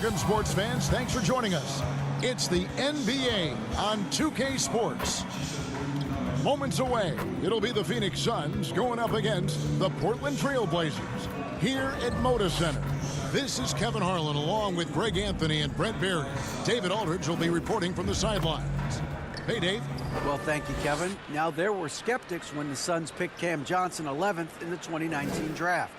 Good sports fans, thanks for joining us. It's the NBA on 2K Sports. Moments away, it'll be the Phoenix Suns going up against the Portland Trail Blazers here at Moda Center. This is Kevin Harlan along with Greg Anthony and Brent Berry. David Aldridge will be reporting from the sidelines. Hey, Dave. Well, thank you, Kevin. Now, there were skeptics when the Suns picked Cam Johnson 11th in the 2019 draft.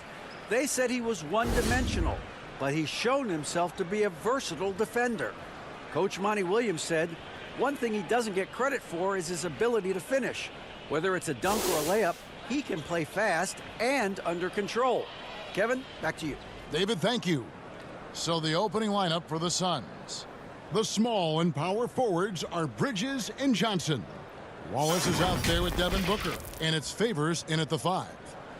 They said he was one-dimensional, but he's shown himself to be a versatile defender. Coach Monty Williams said, one thing he doesn't get credit for is his ability to finish. Whether it's a dunk or a layup, he can play fast and under control. Kevin, back to you. David, thank you. So the opening lineup for the Suns. The small and power forwards are Bridges and Johnson. Wallace is out there with Devin Booker, and it's Favors in at the 5.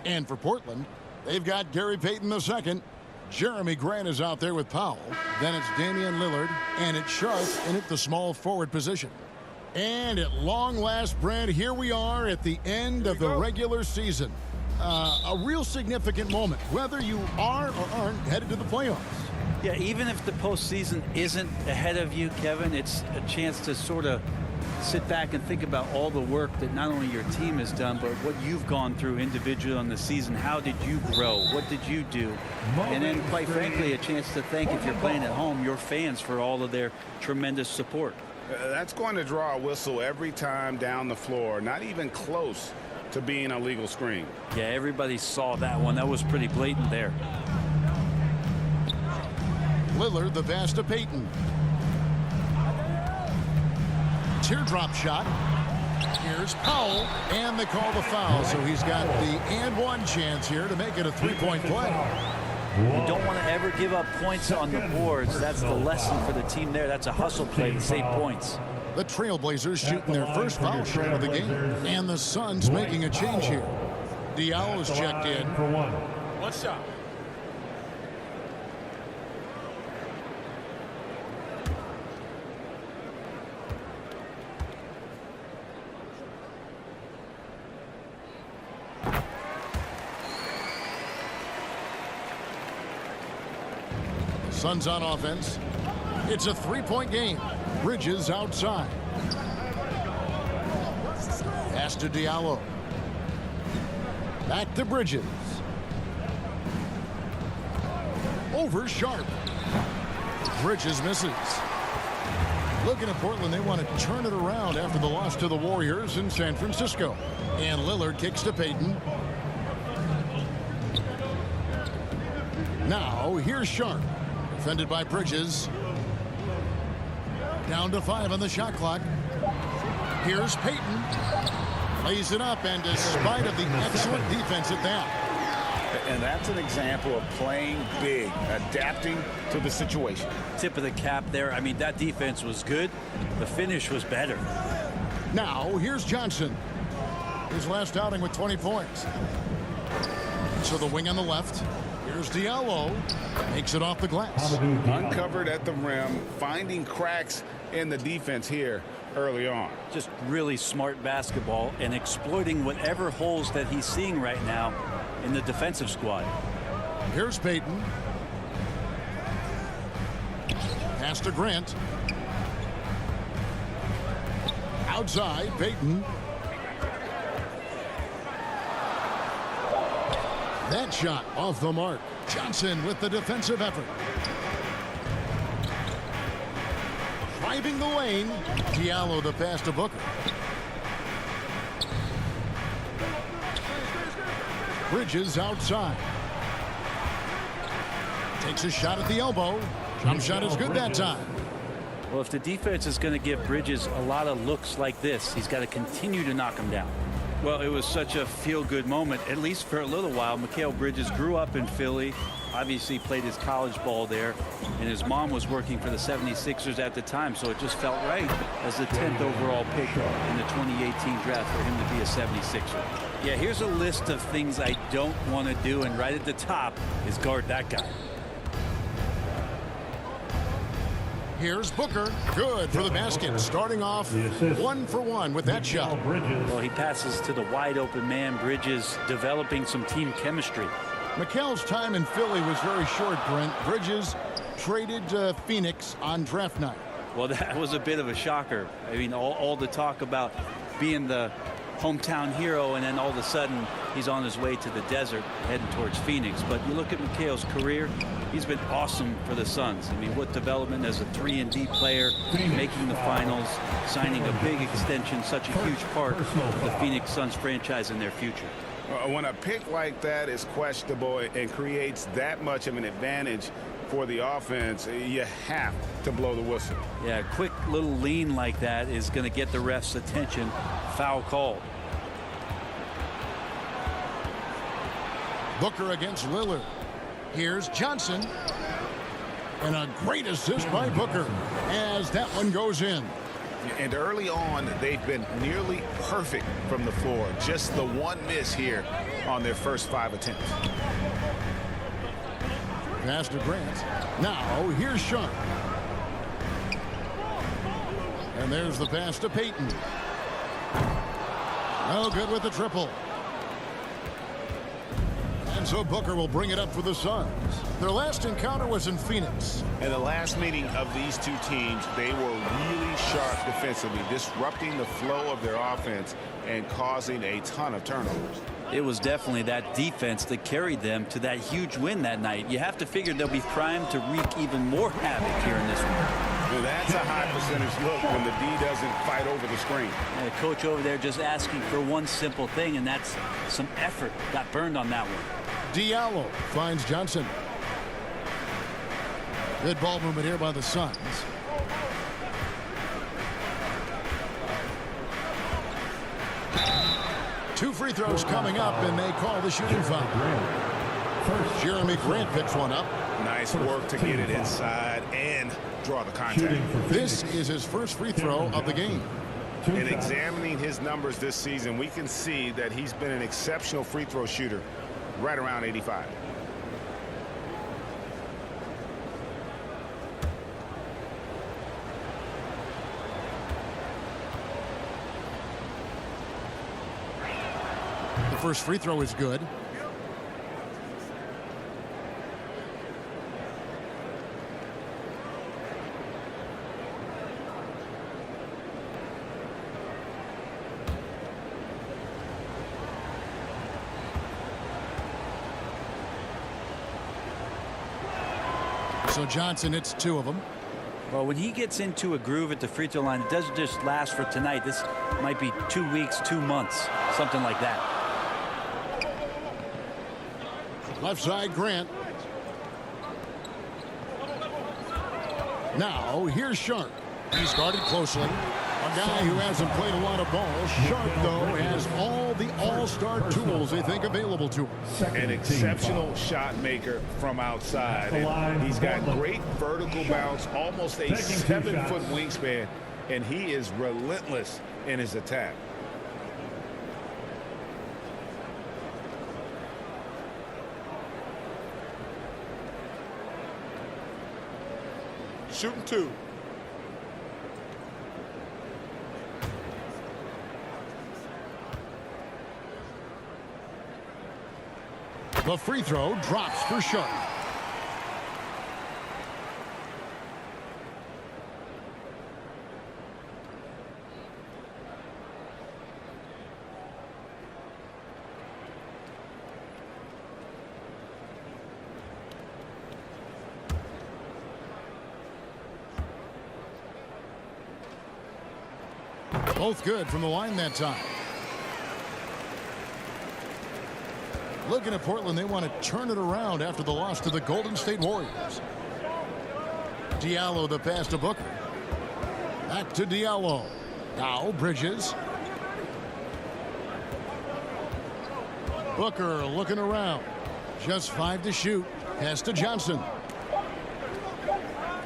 And for Portland, they've got Gary Payton II. Jeremy Grant is out there with Powell. Then it's Damian Lillard, and it's Sharp in at the small forward position. And at long last, Brad, here we are at the end of the regular season. A real significant moment, whether you are or aren't headed to the playoffs. Yeah, even if the postseason isn't ahead of you, Kevin, it's a chance to sort of sit back and think about all the work that not only your team has done, but what you've gone through individually on the season. How did you grow? What did you do? And then, quite frankly, a chance to thank, if you're playing at home, your fans for all of their tremendous support. That's going to draw a whistle every time down the floor, not even close to being a legal screen. Yeah, everybody saw that one. That was pretty blatant there. Lillard, the pass to Payton. Teardrop shot. Here's Powell, and they call the foul, so he's got the and-one chance here to make it a three-point play. You don't want to ever give up points on the boards. That's the lesson for the team there. That's a hustle play to save points. The Trailblazers shooting their first foul shot of the game, and the Suns making a change here. Diallo's checked in. One shot. Suns on offense. It's a three-point game. Bridges outside. Pass to Diallo. Back to Bridges. Over Sharp. Bridges misses. Looking at Portland, they want to turn it around after the loss to the Warriors in San Francisco. And Lillard kicks to Payton. Now, here's Sharp. Defended by Bridges. Down to 5 on the shot clock. Here's Payton. Lays it up, and despite of the excellent defense at that. And that's an example of playing big, adapting to the situation. Tip of the cap there. I mean, that defense was good. The finish was better. Now, here's Johnson. His last outing with 20 points. So the wing on the left. Here's Diallo. Makes it off the glass. Uncovered at the rim, finding cracks in the defense here early on. Just really smart basketball and exploiting whatever holes that he's seeing right now in the defensive squad. Here's Payton. Pass to Grant. Outside, Payton. That shot off the mark. Johnson with the defensive effort. Driving the lane. Diallo the pass to Booker. Bridges outside. Takes a shot at the elbow. Jump shot is good that time. Well, if the defense is going to give Bridges a lot of looks like this, he's got to continue to knock him down. Well, it was such a feel-good moment, at least for a little while. Mikal Bridges grew up in Philly, obviously played his college ball there, and his mom was working for the 76ers at the time, so it just felt right as the 10th overall pick in the 2018 draft for him to be a 76er. Yeah, here's a list of things I don't want to do, and right at the top is guard that guy. Here's Booker. Good for the basket. Starting off 1 for 1 with that shot. Well, he passes to the wide open man. Bridges developing some team chemistry. Mikal's time in Philly was very short, Brent. Bridges traded to Phoenix on draft night. Well, that was a bit of a shocker. I mean, all the talk about being the hometown hero, and then all of a sudden he's on his way to the desert heading towards Phoenix. But you look at McHale's career, he's been awesome for the Suns. I mean, what development as a 3-and-D player, making the finals, signing a big extension, such a huge part of the Phoenix Suns franchise and their future. When a pick like that is questionable and creates that much of an advantage for the offense, you have to blow the whistle. Yeah, a quick little lean like that is going to get the ref's attention. Foul called. Booker against Lillard. Here's Johnson. And a great assist by Booker as that one goes in. And early on, they've been nearly perfect from the floor. Just the one miss here on their first 5 attempts. Pass to Grant. Now, here's Sharp. And there's the pass to Payton. No good with the triple. And so Booker will bring it up for the Suns. Their last encounter was in Phoenix. In the last meeting of these two teams, they were really sharp defensively, disrupting the flow of their offense and causing a ton of turnovers. It was definitely that defense that carried them to that huge win that night. You have to figure they'll be primed to wreak even more havoc here in this one. Well, that's a high percentage look when the D doesn't fight over the screen. And the coach over there just asking for one simple thing, and that's some effort. Got burned on that one. Diallo finds Johnson. Good ball movement here by the Suns. Two free throws coming up, and they call the shooting foul. Jeremy Grant picks one up. Nice work to get it inside and draw the contact. This is his first free throw of the game. In examining his numbers this season, we can see that he's been an exceptional free throw shooter, right around 85. The first free throw is good. So Johnson hits 2 of them. Well, when he gets into a groove at the free throw line, it doesn't just last for tonight. This might be 2 weeks, 2 months, something like that. Left side, Grant. Now, here's Sharp. He's guarded closely. A guy who hasn't played a lot of ball. Sharp, though, has all the all-star tools they think available to him. An exceptional shot maker from outside. And he's got great vertical bounce, almost a 7-foot wingspan, and he is relentless in his attack. Shooting 2. The free throw drops for Sharp. Both good from the line that time. Looking at Portland, they want to turn it around after the loss to the Golden State Warriors. Diallo the pass to Booker. Back to Diallo. Now Bridges. Booker looking around. Just 5 to shoot. Pass to Johnson.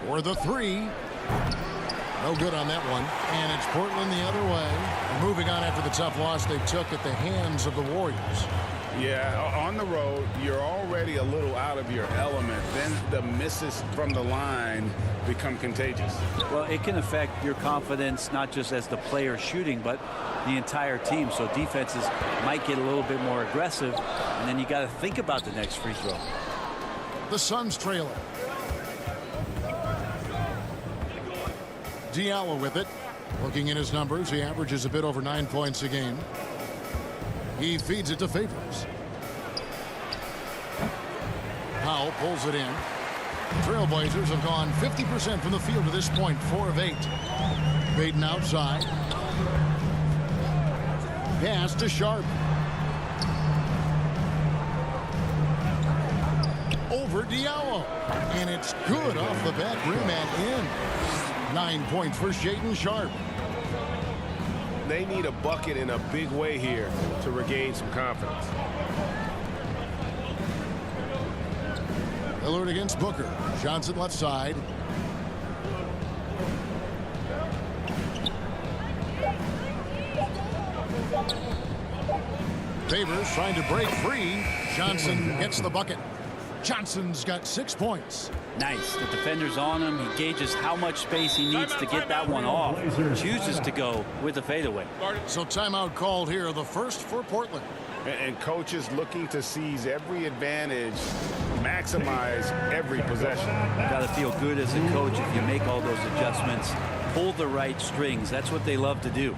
For the 3. No good on that one. And it's Portland the other way. Moving on after the tough loss they took at the hands of the Warriors. Yeah, on the road, you're already a little out of your element. Then the misses from the line become contagious. Well, it can affect your confidence, not just as the player shooting, but the entire team. So defenses might get a little bit more aggressive, and then you got to think about the next free throw. The Suns trailer. Diallo with it. Looking at his numbers, he averages a bit over 9 points a game. He feeds it to Favors. Powell pulls it in. Trailblazers have gone 50% from the field to this point, 4 of 8. Baden outside. Pass to Sharp. Over Diallo. And it's good off the back rim and in. 9 points for Shaedon Sharp. They need a bucket in a big way here to regain some confidence. Lillard against Booker. Johnson left side. Favors trying to break free. Johnson gets the bucket. Johnson's got 6 points. Nice. The defender's on him. He gauges how much space he needs to get that one off. Chooses to go with the fadeaway. So timeout called here, the first for Portland. And coaches looking to seize every advantage, maximize every possession. Got to feel good as a coach if you make all those adjustments. Pull the right strings. That's what they love to do.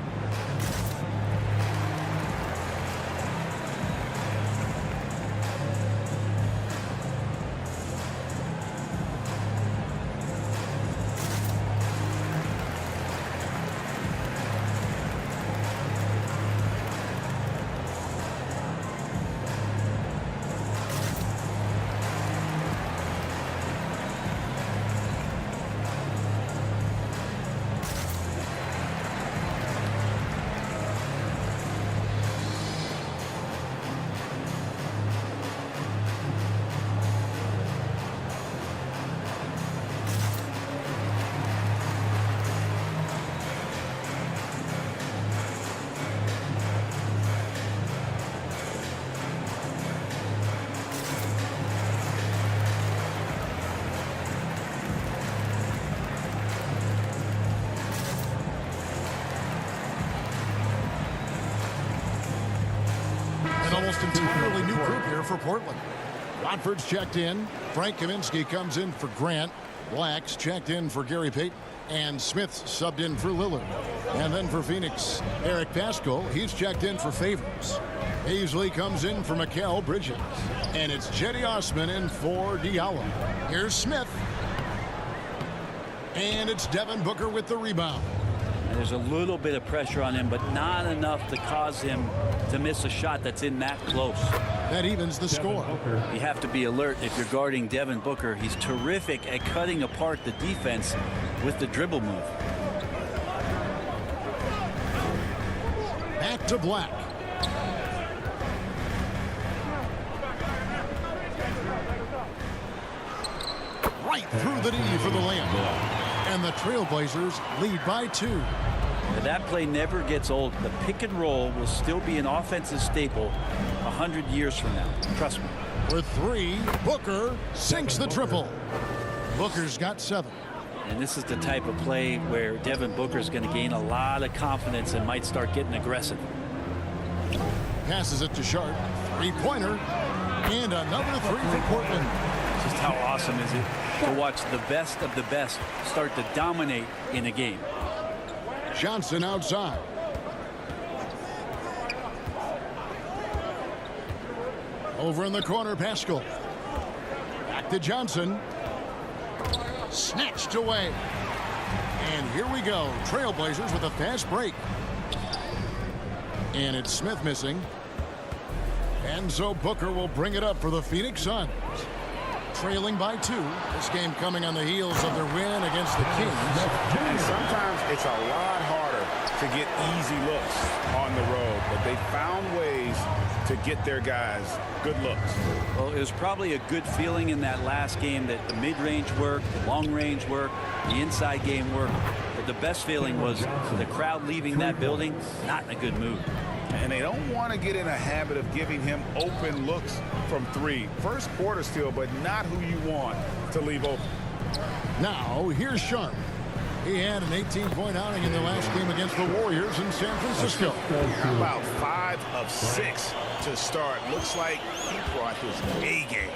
Almost entirely new group here for Portland. Watford's checked in. Frank Kaminsky comes in for Grant. Black's checked in for Gary Payton. And Smith's subbed in for Lillard. And then for Phoenix, Eric Paschal. He's checked in for Favors. Paisley comes in for Mikal Bridges. And it's Cedi Osman in for Diallo. Here's Smith. And it's Devin Booker with the rebound. And there's a little bit of pressure on him, but not enough to cause him to miss a shot that's in that close. That evens the score. You have to be alert if you're guarding Devin Booker. He's terrific at cutting apart the defense with the dribble move. Back to Black. Right through the knee for the layup. And the Trailblazers lead by 2. Now that play never gets old. The pick and roll will still be an offensive staple 100 years from now. Trust me. For 3, Booker sinks the triple. Booker's got 7. And this is the type of play where Devin Booker's going to gain a lot of confidence and might start getting aggressive. Passes it to Sharp. 3-pointer. And another 3 for Portland. Just how awesome is it to watch the best of the best start to dominate in a game. Johnson outside. Over in the corner, Paschal. Back to Johnson. Snatched away. And here we go. Trailblazers with a fast break. And it's Smith missing. And so Booker will bring it up for the Phoenix Suns. Trailing by 2. This game coming on the heels of their win against the Kings. And sometimes it's a lot harder to get easy looks on the road, but they found ways to get their guys good looks. Well, it was probably a good feeling in that last game that the mid-range worked, the long-range worked, the inside game worked. But the best feeling was the crowd leaving that building, not in a good mood. And they don't want to get in a habit of giving him open looks from 3. First quarter still, but not who you want to leave open. Now, here's Sharp. He had an 18-point outing in the last game against the Warriors in San Francisco. How about 5 of 6 to start? Looks like he brought his A game.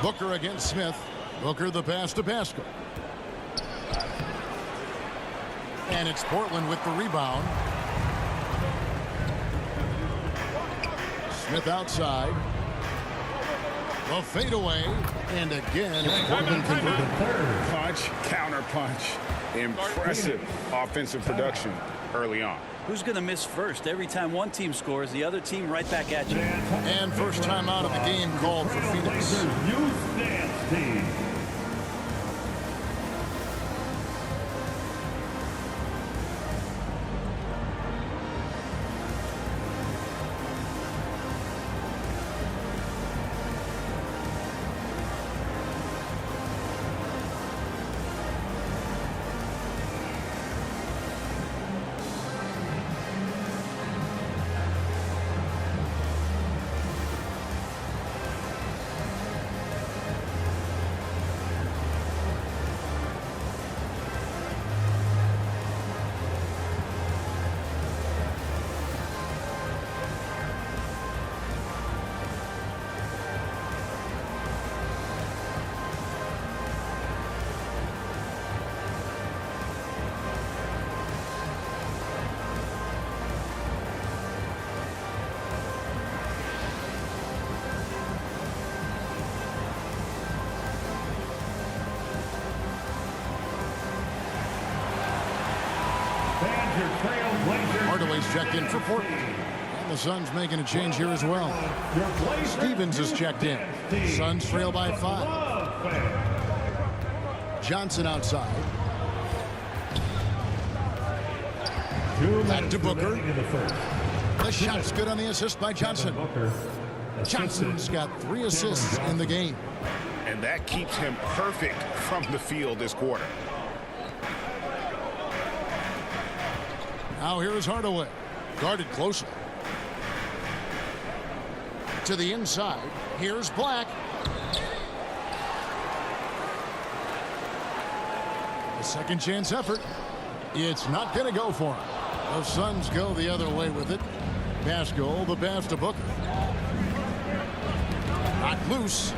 Booker against Smith. Booker the pass to Paschal. And it's Portland with the rebound. Smith outside. The fadeaway. And again, it's Portland converted. Punch, counter punch. Impressive offensive production early on. Who's going to miss first? Every time one team scores, the other team right back at you. And first time out of the game called for Phoenix. Hardaway's checked in for Portland. And the Suns making a change here as well. Stevens is checked in. Suns trail by 5. Johnson outside. Back to Booker. The shot's good on the assist by Johnson. Johnson's got 3 assists in the game. And that keeps him perfect from the field this quarter. Now here is Hardaway. Guarded closely. To the inside. Here's Black. A second chance effort. It's not going to go for him. The Suns go the other way with it. Pascal, the pass to Booker. Not loose.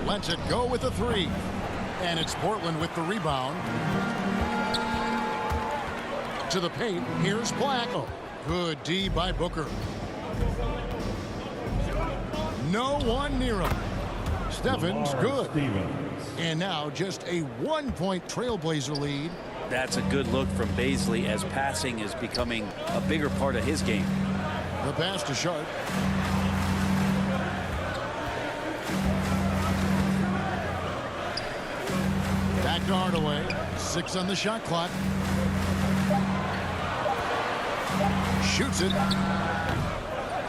Lets it go with the 3. And it's Portland with the rebound. To the paint. Here's Black. Oh, good D by Booker. No one near him. Stephens good. And now just a 1-point Trailblazer lead. That's a good look from Baisley as passing is becoming a bigger part of his game. The pass to Sharp. Back to Hardaway. 6 on the shot clock. Shoots it.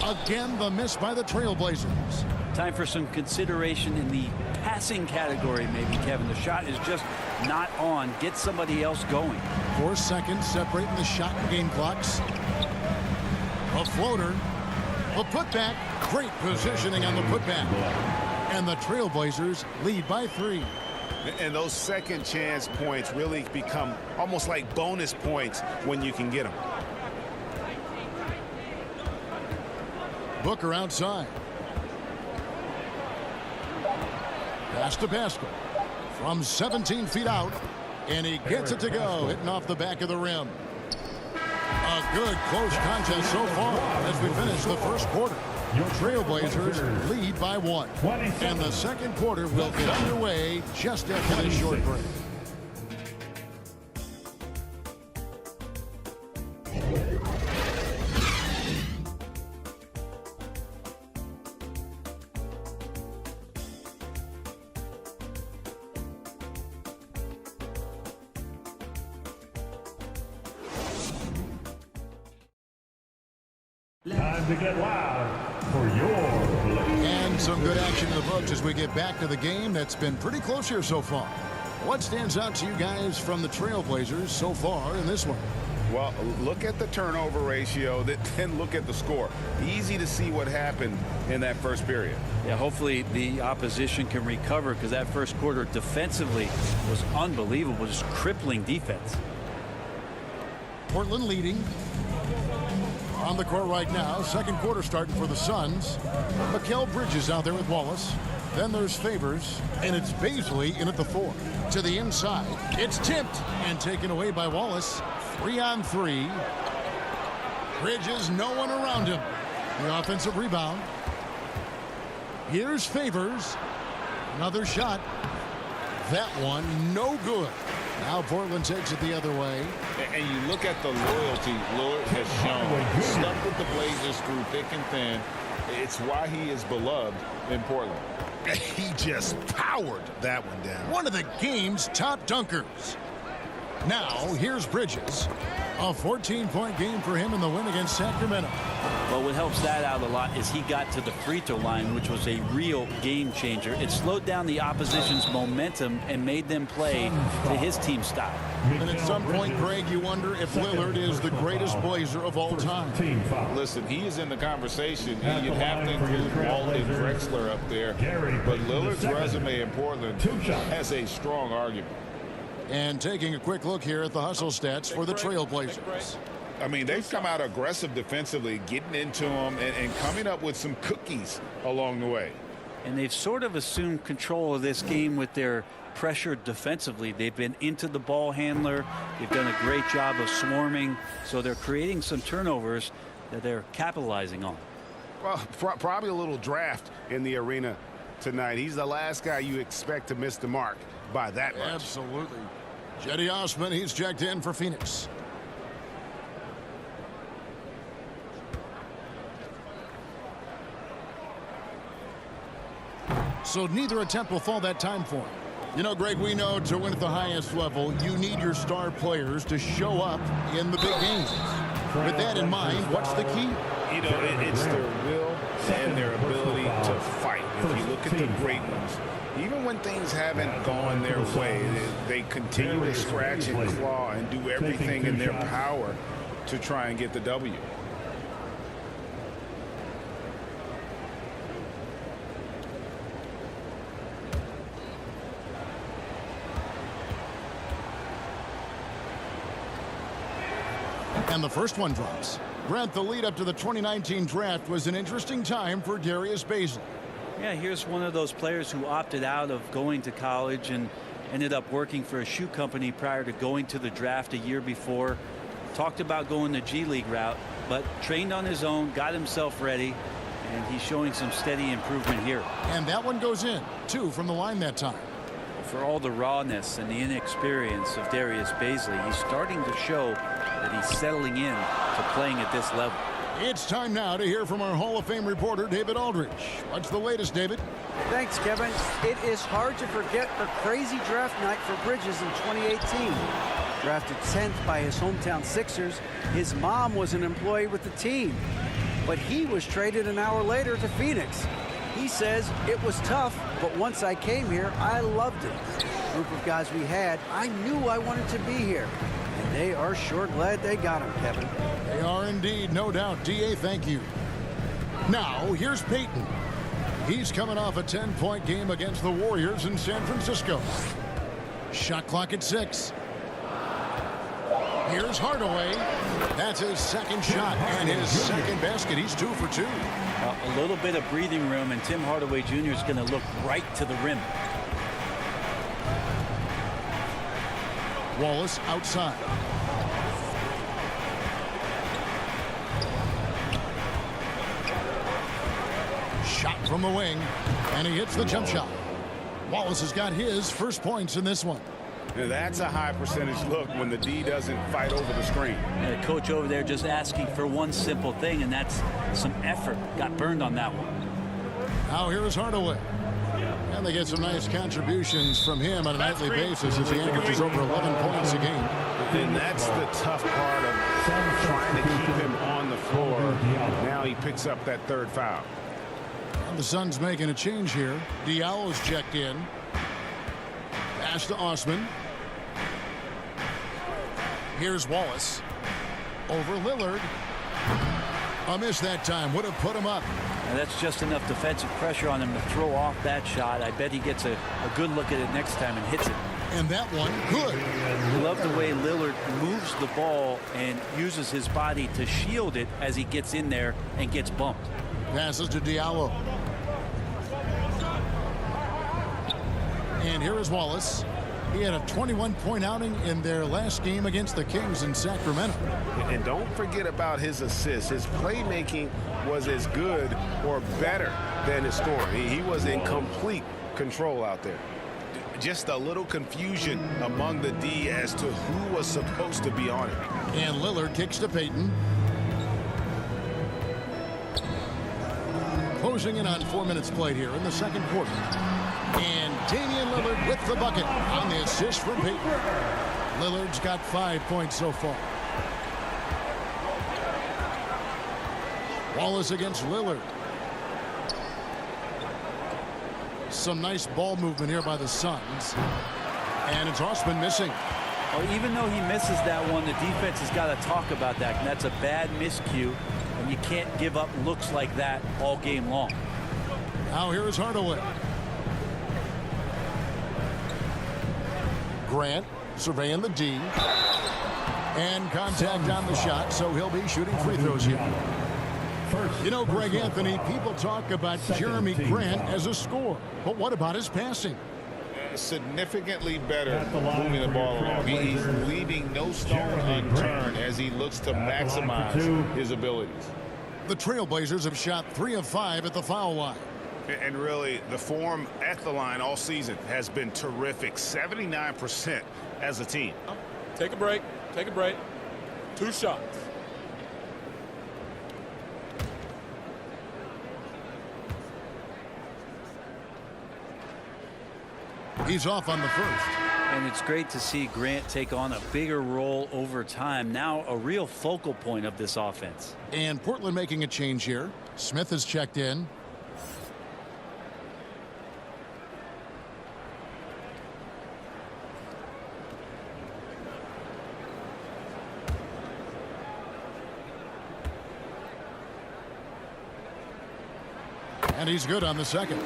Again, the miss by the Trailblazers. Time for some consideration in the passing category, maybe, Kevin. The shot is just not on. Get somebody else going. 4 seconds separating the shot and game clocks. A floater. A putback. Great positioning on the putback. And the Trailblazers lead by 3. And those second chance points really become almost like bonus points when you can get them. Booker outside. Pass to Pascal. From 17 feet out. And he gets it to go. Hitting off the back of the rim. A good close contest so far as we finish the first quarter. Trailblazers lead by 1. And the second quarter will get underway just after this short break. Time to get loud for your play. And some good action in the books as we get back to the game that's been pretty close here so far. What stands out to you guys from the Trailblazers so far in this one? Well, look at the turnover ratio, then look at the score. Easy to see what happened in that first period. Yeah, hopefully the opposition can recover because that first quarter defensively was unbelievable, just crippling defense. Portland leading. On the court right now, second quarter starting for the Suns. Mikal Bridges out there with Wallace. Then there's Favors, and it's Baisley in at the 4. To the inside, it's tipped and taken away by Wallace. 3-on-3. Bridges, no one around him. The offensive rebound. Here's Favors. Another shot. That one, no good. Now Portland takes it the other way. And you look at the loyalty Lillard has shown. Stuck with the Blazers through thick and thin. It's why he is beloved in Portland. He just powered that one down. One of the game's top dunkers. Now, here's Bridges. A 14-point game for him in the win against Sacramento. Well, what helps that out a lot is he got to the free throw line, which was a real game changer. It slowed down the opposition's momentum and made them play to his team style. And at some point, Greg, you wonder if Lillard is the greatest Blazer of all time. Listen, he is in the conversation. You'd have to include Walton Drexler up there. But Lillard's resume in Portland has a strong argument. And taking a quick look here at the hustle stats for the Trailblazers. I mean, they've come out aggressive defensively, getting into them and coming up with some cookies along the way. And they've sort of assumed control of this game with their pressure defensively. They've been into the ball handler. They've done a great job of swarming. So they're creating some turnovers that they're capitalizing on. Well, probably a little draft in the arena tonight. He's the last guy you expect to miss the mark by that much. Absolutely. Jetty Osman, he's checked in for Phoenix. So neither attempt will fall that time for him. You know, Greg, we know to win at the highest level, you need your star players to show up in the big games. With that in mind, what's the key? You know, it's their will and their ability to fight. If you look at the great ones, even when things haven't gone their way, they continue to scratch and claw and do everything in their power to try and get the W. And the first one drops. Brent, the lead up to the 2019 draft was an interesting time for Darius Baisley. Yeah, here's one of those players who opted out of going to college and ended up working for a shoe company prior to going to the draft a year before. Talked about going the G League route, but trained on his own, got himself ready, and he's showing some steady improvement here. And that one goes in. 2 from the line that time. For all the rawness and the inexperience of Darius Baisley, he's starting to show that he's settling in to playing at this level. It's time now to hear from our Hall of Fame reporter, David Aldridge. What's the latest, David? Thanks, Kevin. It is hard to forget the crazy draft night for Bridges in 2018. Drafted 10th by his hometown Sixers, his mom was an employee with the team. But he was traded an hour later to Phoenix. He says, it was tough, but once I came here, I loved it. The group of guys we had, I knew I wanted to be here. And they are sure glad they got him, Kevin. They are indeed, no doubt. D.A., thank you. Now, here's Peyton. He's coming off a 10-point game against the Warriors in San Francisco. Shot clock at 6. Here's Hardaway. That's his second shot and his second basket. He's 2 for 2. A little bit of breathing room, and Tim Hardaway Jr. is going to look right to the rim. Wallace outside. Shot from the wing, and he hits the jump shot. Wallace has got his first points in this one. That's a high percentage look when the D doesn't fight over the screen. And the coach over there just asking for one simple thing, and that's some effort. Got burned on that one. Now here is Hardaway. And they get some nice contributions from him on a nightly basis as he averages over 11 points a game. And that's the tough part of trying to keep him on the floor. Now he picks up that third foul. And the Suns making a change here. Diallo's checked in. Pass to Osman. Here's Wallace. Over Lillard. A miss that time. Would have put him up. And that's just enough defensive pressure on him to throw off that shot. I bet he gets a good look at it next time and hits it. And that one, good. I love the way Lillard moves the ball and uses his body to shield it as he gets in there and gets bumped. Passes to Diallo. And here is Wallace. He had a 21-point outing in their last game against the Kings in Sacramento. And don't forget about his assists. His playmaking was as good or better than his scoring. He was in complete control out there. Just a little confusion among the D as to who was supposed to be on it. And Lillard kicks to Payton. Closing in on 4 minutes played here in the second quarter. And Damian Lillard with the bucket on the assist from Payton. Lillard's got 5 points so far. Wallace against Lillard. Some nice ball movement here by the Suns. And it's Osman missing. Well, even though he misses that one, the defense has got to talk about that. And that's a bad miscue. And you can't give up looks like that all game long. Now here is Hardaway. Grant surveying the D. And contact on the shot, so he'll be shooting free throws here. You know, Greg Anthony, people talk about Jeremy Grant as a scorer, but what about his passing? Significantly better moving the ball along. He's leaving no stone unturned as he looks to maximize his abilities. The Trailblazers have shot 3 of 5 at the foul line. And really, the form at the line all season has been terrific. 79% as a team. Take a break. Take a break. 2 shots. He's off on the first. And it's great to see Grant take on a bigger role over time. Now a real focal point of this offense. And Portland making a change here. Smith has checked in. And he's good on the second.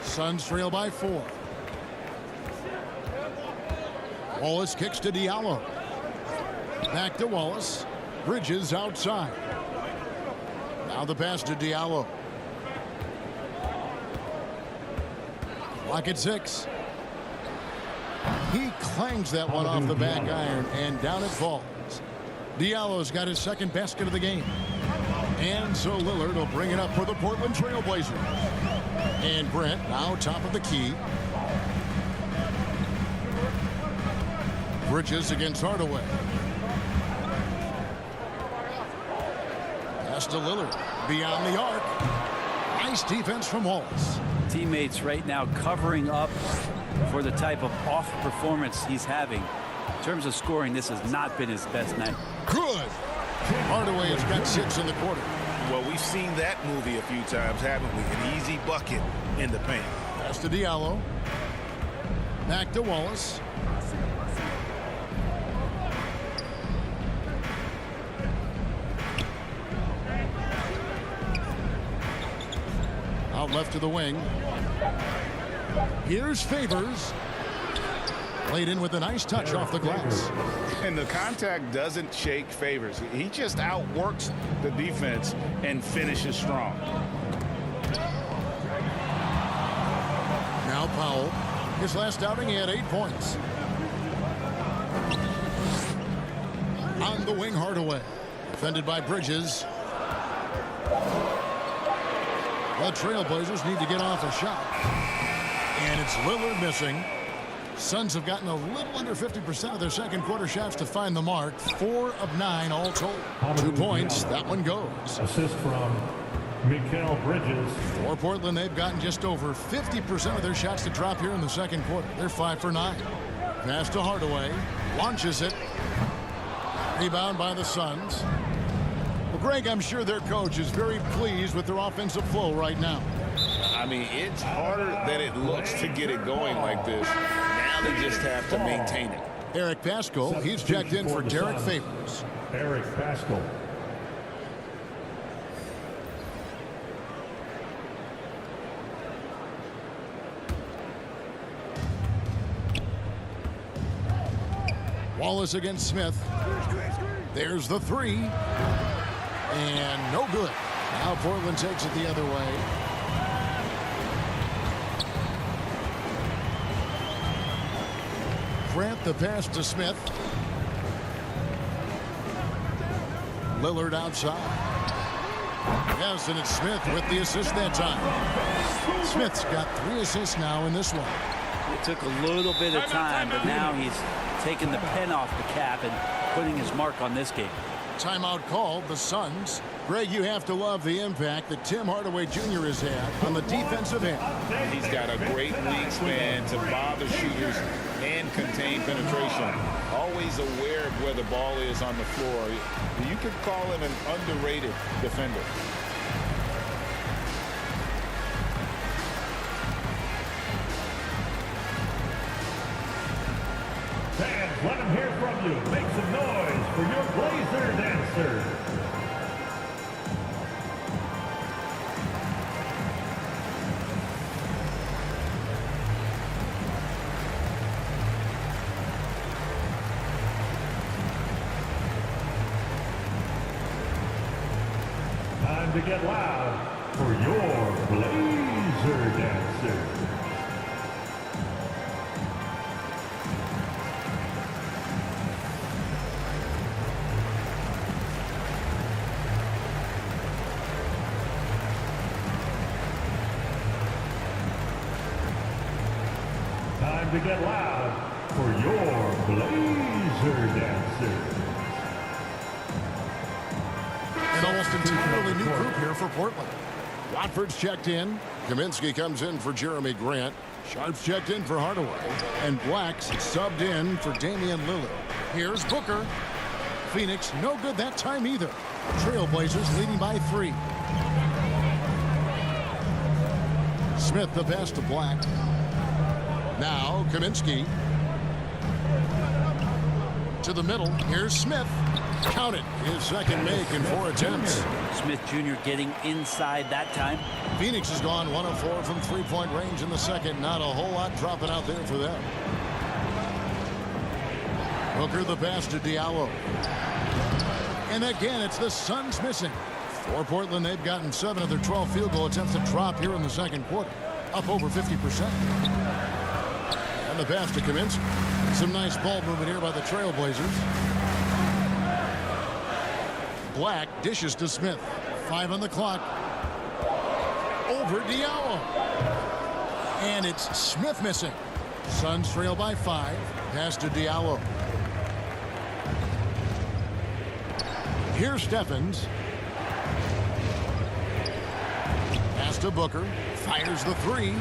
Suns trail by 4. Wallace kicks to Diallo. Back to Wallace. Bridges outside. Now the pass to Diallo. Clock at 6. He clangs that one off the back iron, and down it falls. Diallo's got his second basket of the game. And so Lillard will bring it up for the Portland Trailblazers. And Brent now top of the key. Bridges against Hardaway. Pass to Lillard. Beyond the arc. Nice defense from Wallace. Teammates right now covering up for the type of off performance he's having. In terms of scoring, this has not been his best night. Good. Hardaway has got 6 in the quarter. Well, we've seen that movie a few times, haven't we? An easy bucket in the paint. Pass to Diallo. Back to Wallace. Out left to the wing. Here's Favors. Laid in with a nice touch off the glass. And the contact doesn't shake Favors. He just outworks the defense and finishes strong. Now Powell. His last outing, he had 8 points. On the wing, Hardaway. Defended by Bridges. The Trailblazers need to get off a shot. And it's Lillard missing. Suns have gotten a little under 50% of their second quarter shots to find the mark. 4 of 9 all told. 2 points. That one goes. Assist from Mikal Bridges. For Portland, they've gotten just over 50% of their shots to drop here in the second quarter. They're 5 for 9. Pass to Hardaway. Launches it. Rebound by the Suns. Well, Greg, I'm sure their coach is very pleased with their offensive flow right now. I mean, it's harder than it looks to get it going like this. Now they just have to maintain it. Eric Pascal, he's checked in for Derek Favors. Eric Pascal. Wallace against Smith. There's the 3. And no good. Now Portland takes it the other way. Grant the pass to Smith. Lillard outside. Yes, and it's Smith with the assist that time. Smith's got 3 assists now in this one. It took a little bit of time, but now he's taking the pen off the cap and putting his mark on this game. Timeout called, the Suns. Greg, you have to love the impact that Tim Hardaway Jr. has had on the defensive end. He's got a great wingspan to bother shooters and contain penetration. Always aware of where the ball is on the floor. You could call him an underrated defender. Fans, let them hear from you. Make some noise for your Blazer dancer. Time to get loud for your Blazer dancer. Time to get loud for your Blazer dancer. An almost entirely new group here for Portland. Watford's checked in. Kaminsky comes in for Jeremy Grant. Sharp's checked in for Hardaway. And Black's subbed in for Damian Lillard. Here's Booker. Phoenix no good that time either. Trailblazers leading by 3. Smith the pass to Black. Now Kaminsky. To the middle. Here's Smith. Count it. His second make in 4 attempts. Smith Jr. getting inside that time. Phoenix has gone 1 of 4 from 3-point range in the second. Not a whole lot dropping out there for them. Booker the pass to Diallo. And again, it's the Suns missing. For Portland, they've gotten 7 of their 12 field goal attempts to drop here in the second quarter. Up over 50%. And the pass to Kaminsky. Some nice ball movement here by the Trailblazers. Black dishes to Smith. 5 on the clock. Over Diallo. And it's Smith missing. Suns trail by 5. Pass to Diallo. Here's Stephens. Pass to Booker. Fires the 3.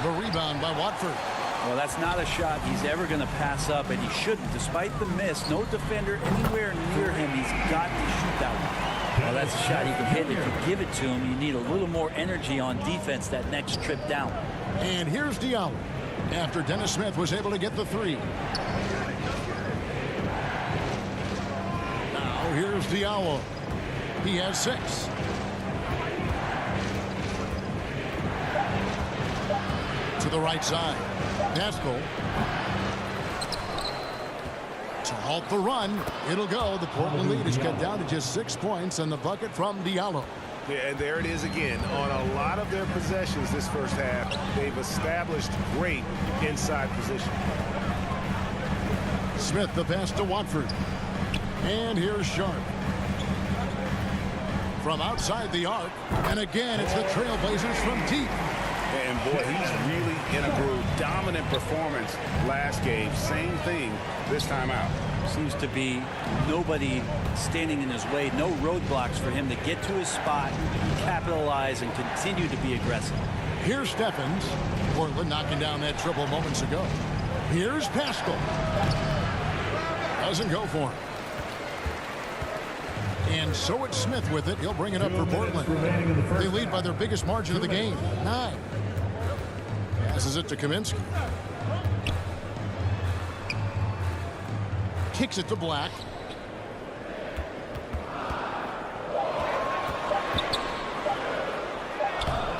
The rebound by Watford. Well, that's not a shot he's ever going to pass up, and he shouldn't. Despite the miss, no defender anywhere near him. He's got to shoot that one. Well, that's a shot he can hit. If you give it to him, you need a little more energy on defense that next trip down. And here's Diallo after Dennis Smith was able to get the 3. Now here's Diallo. He has 6. To the right side. Pascal. To halt the run. It'll go. The Portland lead is cut down to just 6 points, and the bucket from Diallo. Yeah, and there it is again. On a lot of their possessions this first half, they've established great inside position. Smith the pass to Watford. And here's Sharp. From outside the arc. And again, it's the Trailblazers from deep. And boy, he's really in a groove. Dominant performance last game. Same thing this time out. Seems to be nobody standing in his way. No roadblocks for him to get to his spot, capitalize, and continue to be aggressive. Here's Stephens. Portland knocking down that triple moments ago. Here's Pascal. Doesn't go for him. And so it's Smith with it. He'll bring it up for Portland. They lead by their biggest margin of the game, 9. Passes it to Kaminsky. Kicks it to Black.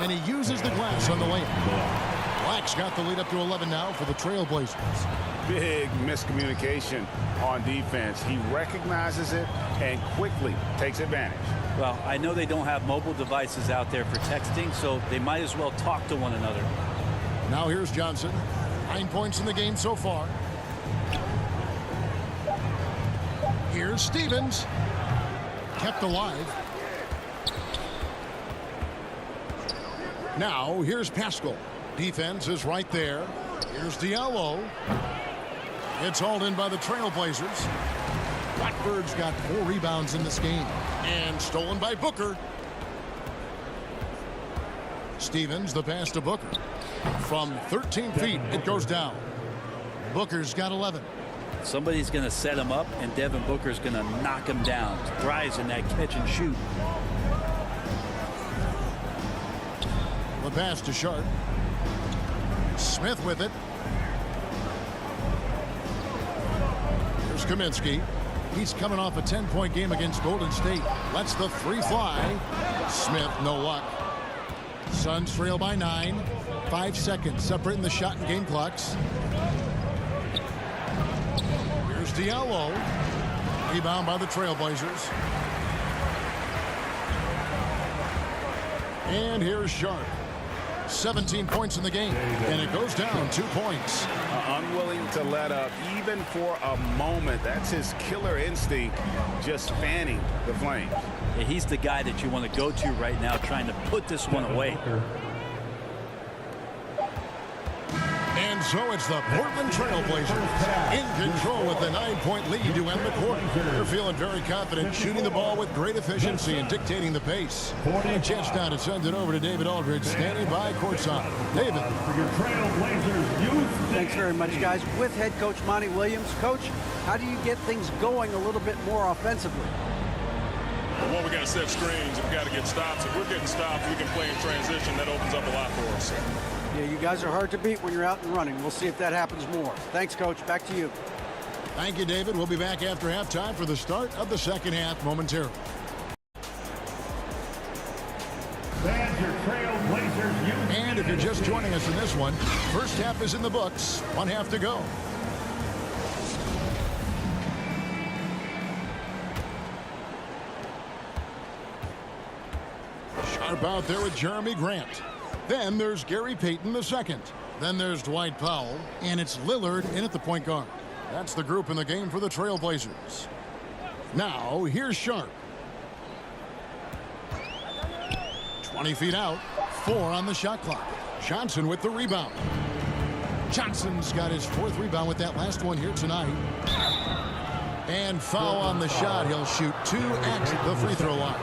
And he uses the glass on the layup. Black's got the lead up to 11 now for the Trailblazers. Big miscommunication on defense. He recognizes it and quickly takes advantage. Well, I know they don't have mobile devices out there for texting, so they might as well talk to one another. Now here's Johnson. 9 points in the game so far. Here's Stevens. Kept alive. Now, here's Pascal. Defense is right there. Here's Diallo. It's hauled in by the Trailblazers. Blackbird's got 4 rebounds in this game. And stolen by Booker. Stevens, the pass to Booker. From 13 feet, it goes down. Booker's got 11. Somebody's going to set him up, and Devin Booker's going to knock him down. Thrives in that catch and shoot. The pass to Sharp. Smith with it. Here's Kaminsky. He's coming off a 10-point game against Golden State. Lets the 3 fly. Smith, no luck. Suns trail by 9. 5 seconds separating the shot and game clocks. Here's Diallo. Rebound by the Trailblazers. And here's Sharp. 17 points in the game, and it goes down 2 points. Unwilling to let up even for a moment. That's his killer instinct, just fanning the flames. Yeah, he's the guy that you want to go to right now, trying to put this one away. And so it's the Portland Trailblazers in control with a 9-point lead to end the quarter. They're feeling very confident, shooting the ball with great efficiency and dictating the pace. A chance now to send it over to David Aldridge, standing by courtside. David. Thanks very much, guys. With head coach Monty Williams. Coach, how do you get things going a little bit more offensively? Well, we got to set screens. We've got to get stops. If we're getting stops, we can play in transition. That opens up a lot for us. Yeah, you guys are hard to beat when you're out and running. We'll see if that happens more. Thanks, Coach. Back to you. Thank you, David. We'll be back after halftime for the start of the second half momentarily. And if you're just joining us in this one, first half is in the books. 1 half to go. Sharp out there with Jeremy Grant. Then there's Gary Payton II. Then there's Dwight Powell. And it's Lillard in at the point guard. That's the group in the game for the Trailblazers. Now, here's Sharp. 20 feet out. 4 on the shot clock. Johnson with the rebound. Johnson's got his 4th rebound with that last one here tonight. And foul on the shot. He'll shoot 2 at the free throw line.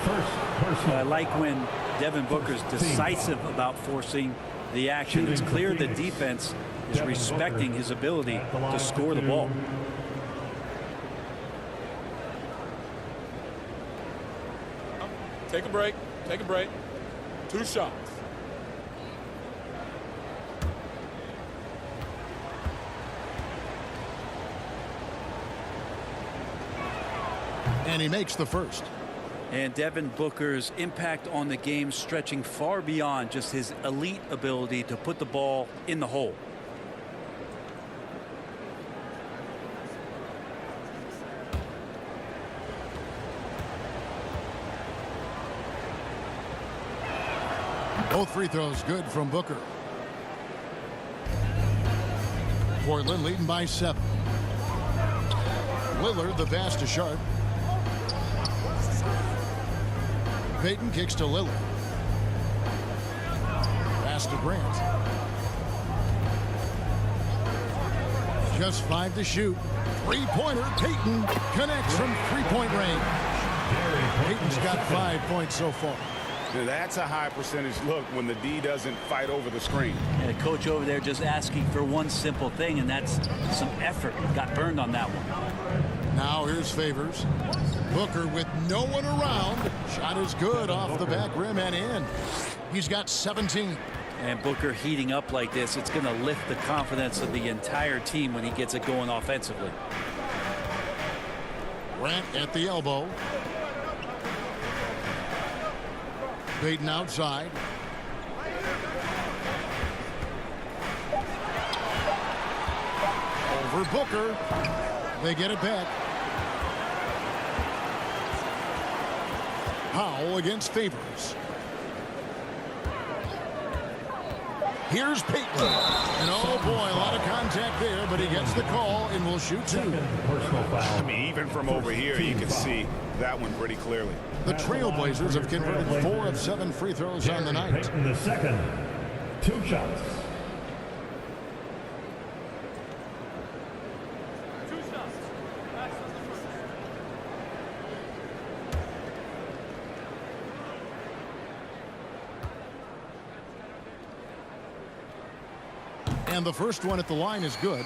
I like when Devin Booker's decisive about forcing the action. It's clear the defense is respecting his ability to score the ball. Take a break. Take a break. 2 shots. And he makes the first. And Devin Booker's impact on the game stretching far beyond just his elite ability to put the ball in the hole. Both free throws good from Booker. Portland leading by 7. Lillard the pass to Sharp. Payton kicks to Lillard. Pass to Grant. Just 5 to shoot. 3-pointer. Payton connects from 3-point range. Payton's got 5 points so far. That's a high percentage look when the D doesn't fight over the screen. And the coach over there just asking for one simple thing, and that's some effort. Got burned on that one. Now here's Favors. Booker with no one around. Shot is good off the back rim and in. He's got 17. And Booker heating up like this, it's going to lift the confidence of the entire team when he gets it going offensively. Grant at the elbow. Payton outside. Over Booker. They get it back. Powell against Favors. Here's Payton. And oh boy, a lot of contact there, but he gets the call in He'll shoot 2. Second personal foul. I mean, even from over here, you can see that one pretty clearly. The Trailblazers have converted 4 of 7 free throws on the night. Payton the second. 2 shots. And the first one at the line is good.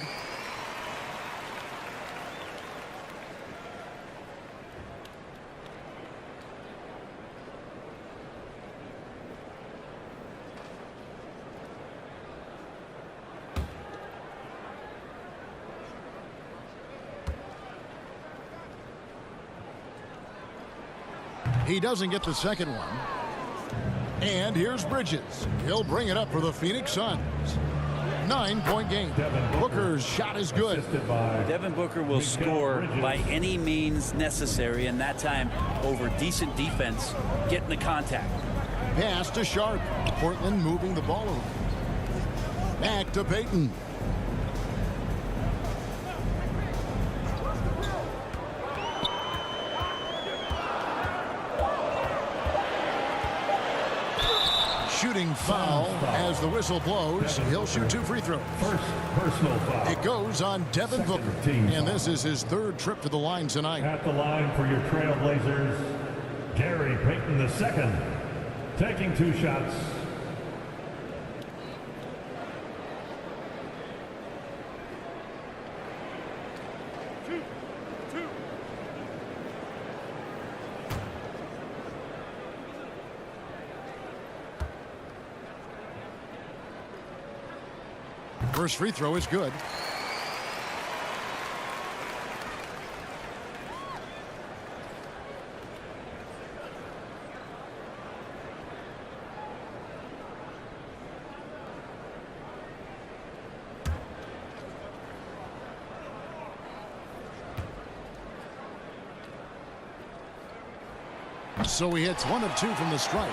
He doesn't get the second one. And here's Bridges. He'll bring it up for the Phoenix Suns. 9-point game. Booker's shot is good. Devin Booker will score by any means necessary, and that time over decent defense, getting the contact. Pass to Sharp. Portland moving the ball over. Back to Payton. Shooting foul as the whistle blows. He'll shoot 2 free throws. First personal foul. It goes on Devin Booker. And this is his 3rd trip to the line tonight. At the line for your Trailblazers, Gary Payton the second. Taking 2 shots. First free throw is good. So he hits 1 of 2 from the stripe.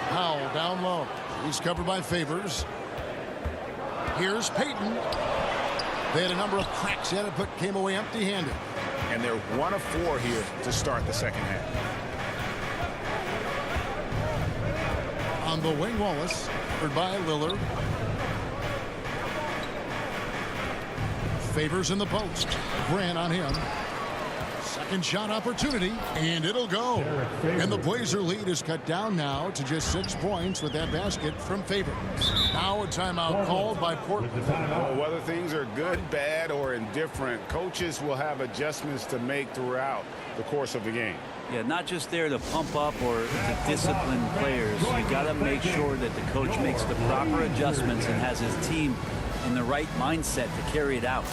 Powell down low. He's covered by Favors. Here's Payton. They had a number of cracks at it, but came away empty-handed. And they're 1 of 4 here to start the second half. On the wing, Wallace, covered by Lillard. Favors in the post. Grant on him. Second shot opportunity, and it'll go. And the Blazer lead is cut down now to just 6 points with that basket from Favors. Now a timeout called by Portland. Well, whether things are good, bad, or indifferent, coaches will have adjustments to make throughout the course of the game. Yeah, not just there to pump up or to discipline players. You got to make sure that the coach makes the proper adjustments and has his team in the right mindset to carry it out.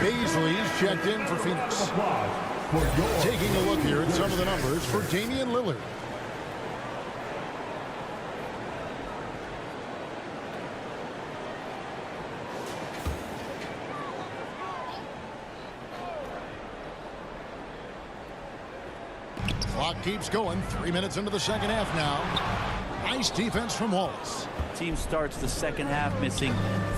Baisley's checked in for Phoenix. Taking a look here at some of the numbers for Damian Lillard. Clock keeps going. 3 minutes into the second half now. Nice defense from Wallace. Team starts the second half missing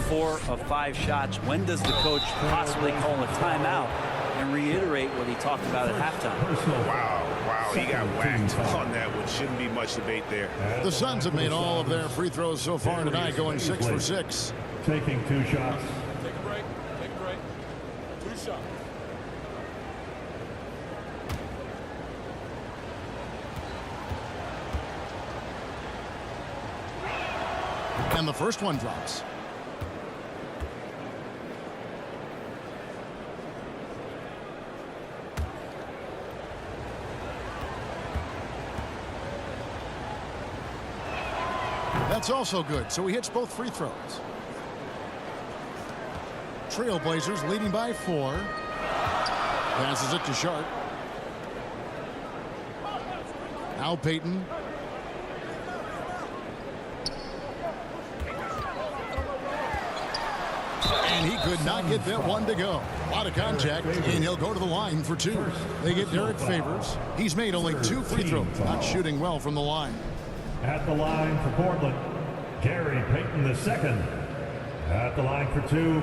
4 of 5 shots. When does the coach possibly call a timeout and and reiterate what he talked about at halftime. Wow, he got whacked on that one. Shouldn't be much debate there. The Suns have made all of their free throws so far tonight, going 6 for 6. Taking 2 shots. Take a break. Take a break. 2 shots. And the first one drops. That's also good, so he hits both free throws. Trailblazers leading by 4. Passes it to Sharp. Now Payton. And he could not get that one to go. A lot of contact, and he'll go to the line for 2. They get Derek Favors. He's made only 2 free throws, not shooting well from the line. At the line for Portland, Gary Payton II. At the line for 2.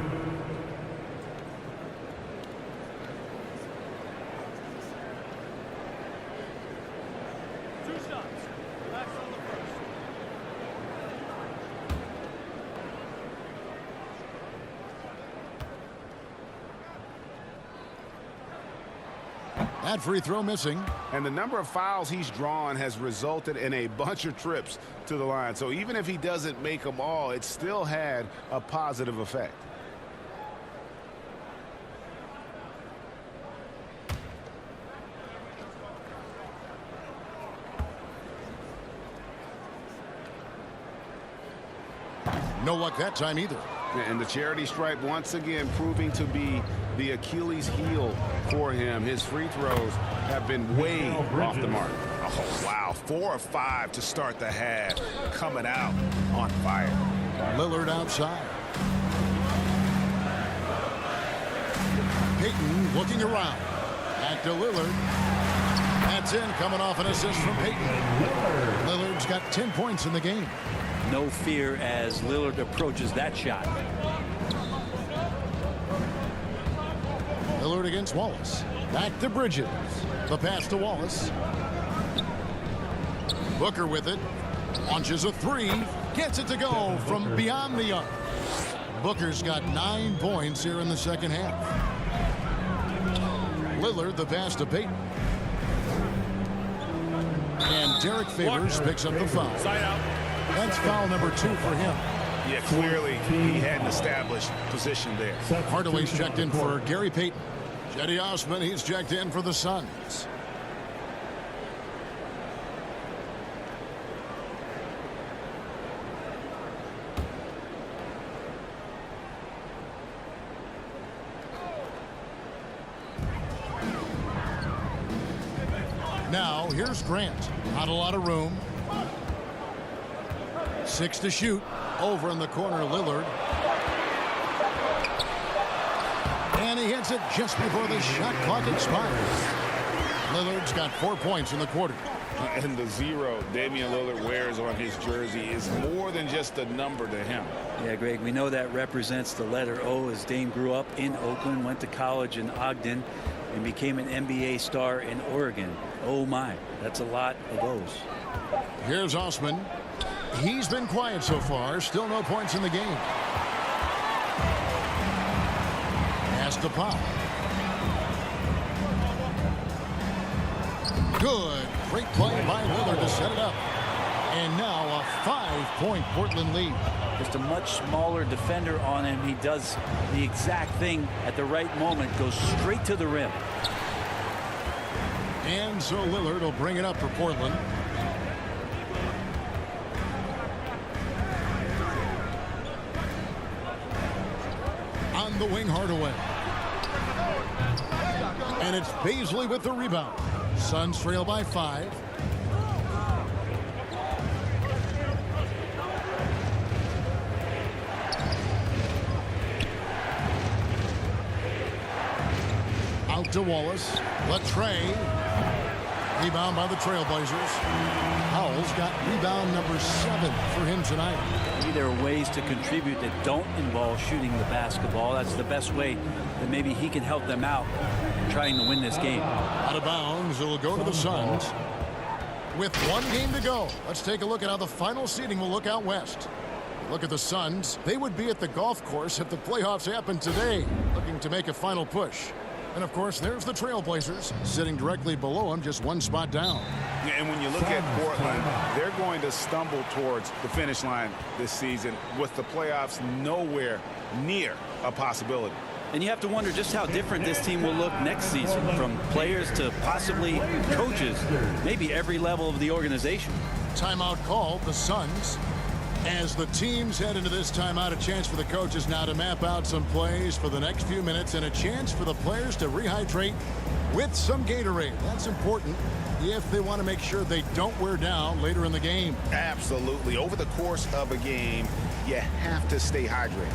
That free throw missing. And the number of fouls he's drawn has resulted in a bunch of trips to the line. So even if he doesn't make them all, it still had a positive effect. No luck that time either. And the charity stripe once again proving to be the Achilles heel for him. His free throws have been way off the mark. Oh, wow. 4 of 5 to start the half. Coming out on fire. Lillard outside. Payton looking around. Back to Lillard. That's in, coming off an assist from Payton. Lillard's got 10 points in the game. No fear as Lillard approaches that shot. Lillard against Wallace. Back to Bridges. The pass to Wallace. Booker with it. Launches a 3. Gets it to go from beyond the arc. Booker's got 9 points here in the second half. Lillard the pass to Payton. And Derek Favors picks up the foul. Side out. That's foul number 2 for him. Yeah, clearly he had an established position there. Hardaway's checked in for Gary Payton. Cedi Osman, he's checked in for the Suns. Now, here's Grant. Not a lot of room. 6 to shoot. Over in the corner, Lillard. And he hits it just before the shot clock expires. Lillard's got 4 points in the quarter. And the 0 Damian Lillard wears on his jersey is more than just a number to him. Yeah, Greg, we know that represents the letter O as Dame grew up in Oakland, went to college in Ogden, and became an NBA star in Oregon. Oh, my. That's a lot of O's. Here's Osman. He's been quiet so far. Still no points in the game. Pass to Pop. Good. Great play by Lillard to set it up. And now a 5-point Portland lead. Just a much smaller defender on him. He does the exact thing at the right moment. Goes straight to the rim. And so Lillard will bring it up for Portland. On the wing, Hardaway. And it's Paisley with the rebound. Suns trail by 5. Out to Wallace. Latrey. Rebound by the Trailblazers. Howell's got rebound number 7 for him tonight. Maybe there are ways to contribute that don't involve shooting the basketball. That's the best way that maybe he can help them out. trying to win this game. Out of bounds, it'll go to the Suns. With one game to go, let's take a look at how the final seeding will look out west. Look at the Suns. They would be at the golf course if the playoffs happened today, looking to make a final push. And, of course, there's the Trailblazers sitting directly below them, just one spot down. Yeah, and when you look at Portland, they're going to stumble towards the finish line this season with the playoffs nowhere near a possibility. And you have to wonder just how different this team will look next season, from players to possibly coaches, maybe every level of the organization. Timeout called, the Suns. As the teams head into this timeout, a chance for the coaches now to map out some plays for the next few minutes and a chance for the players to rehydrate with some Gatorade. That's important if they want to make sure they don't wear down later in the game. Absolutely. Over the course of a game, you have to stay hydrated.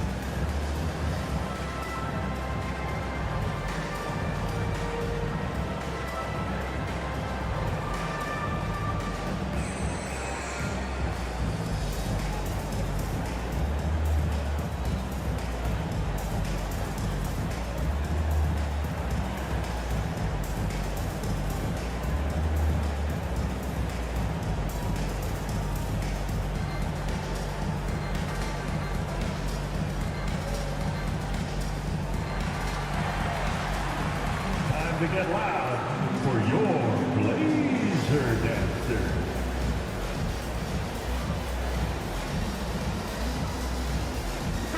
To get loud for your Blazer Dancer.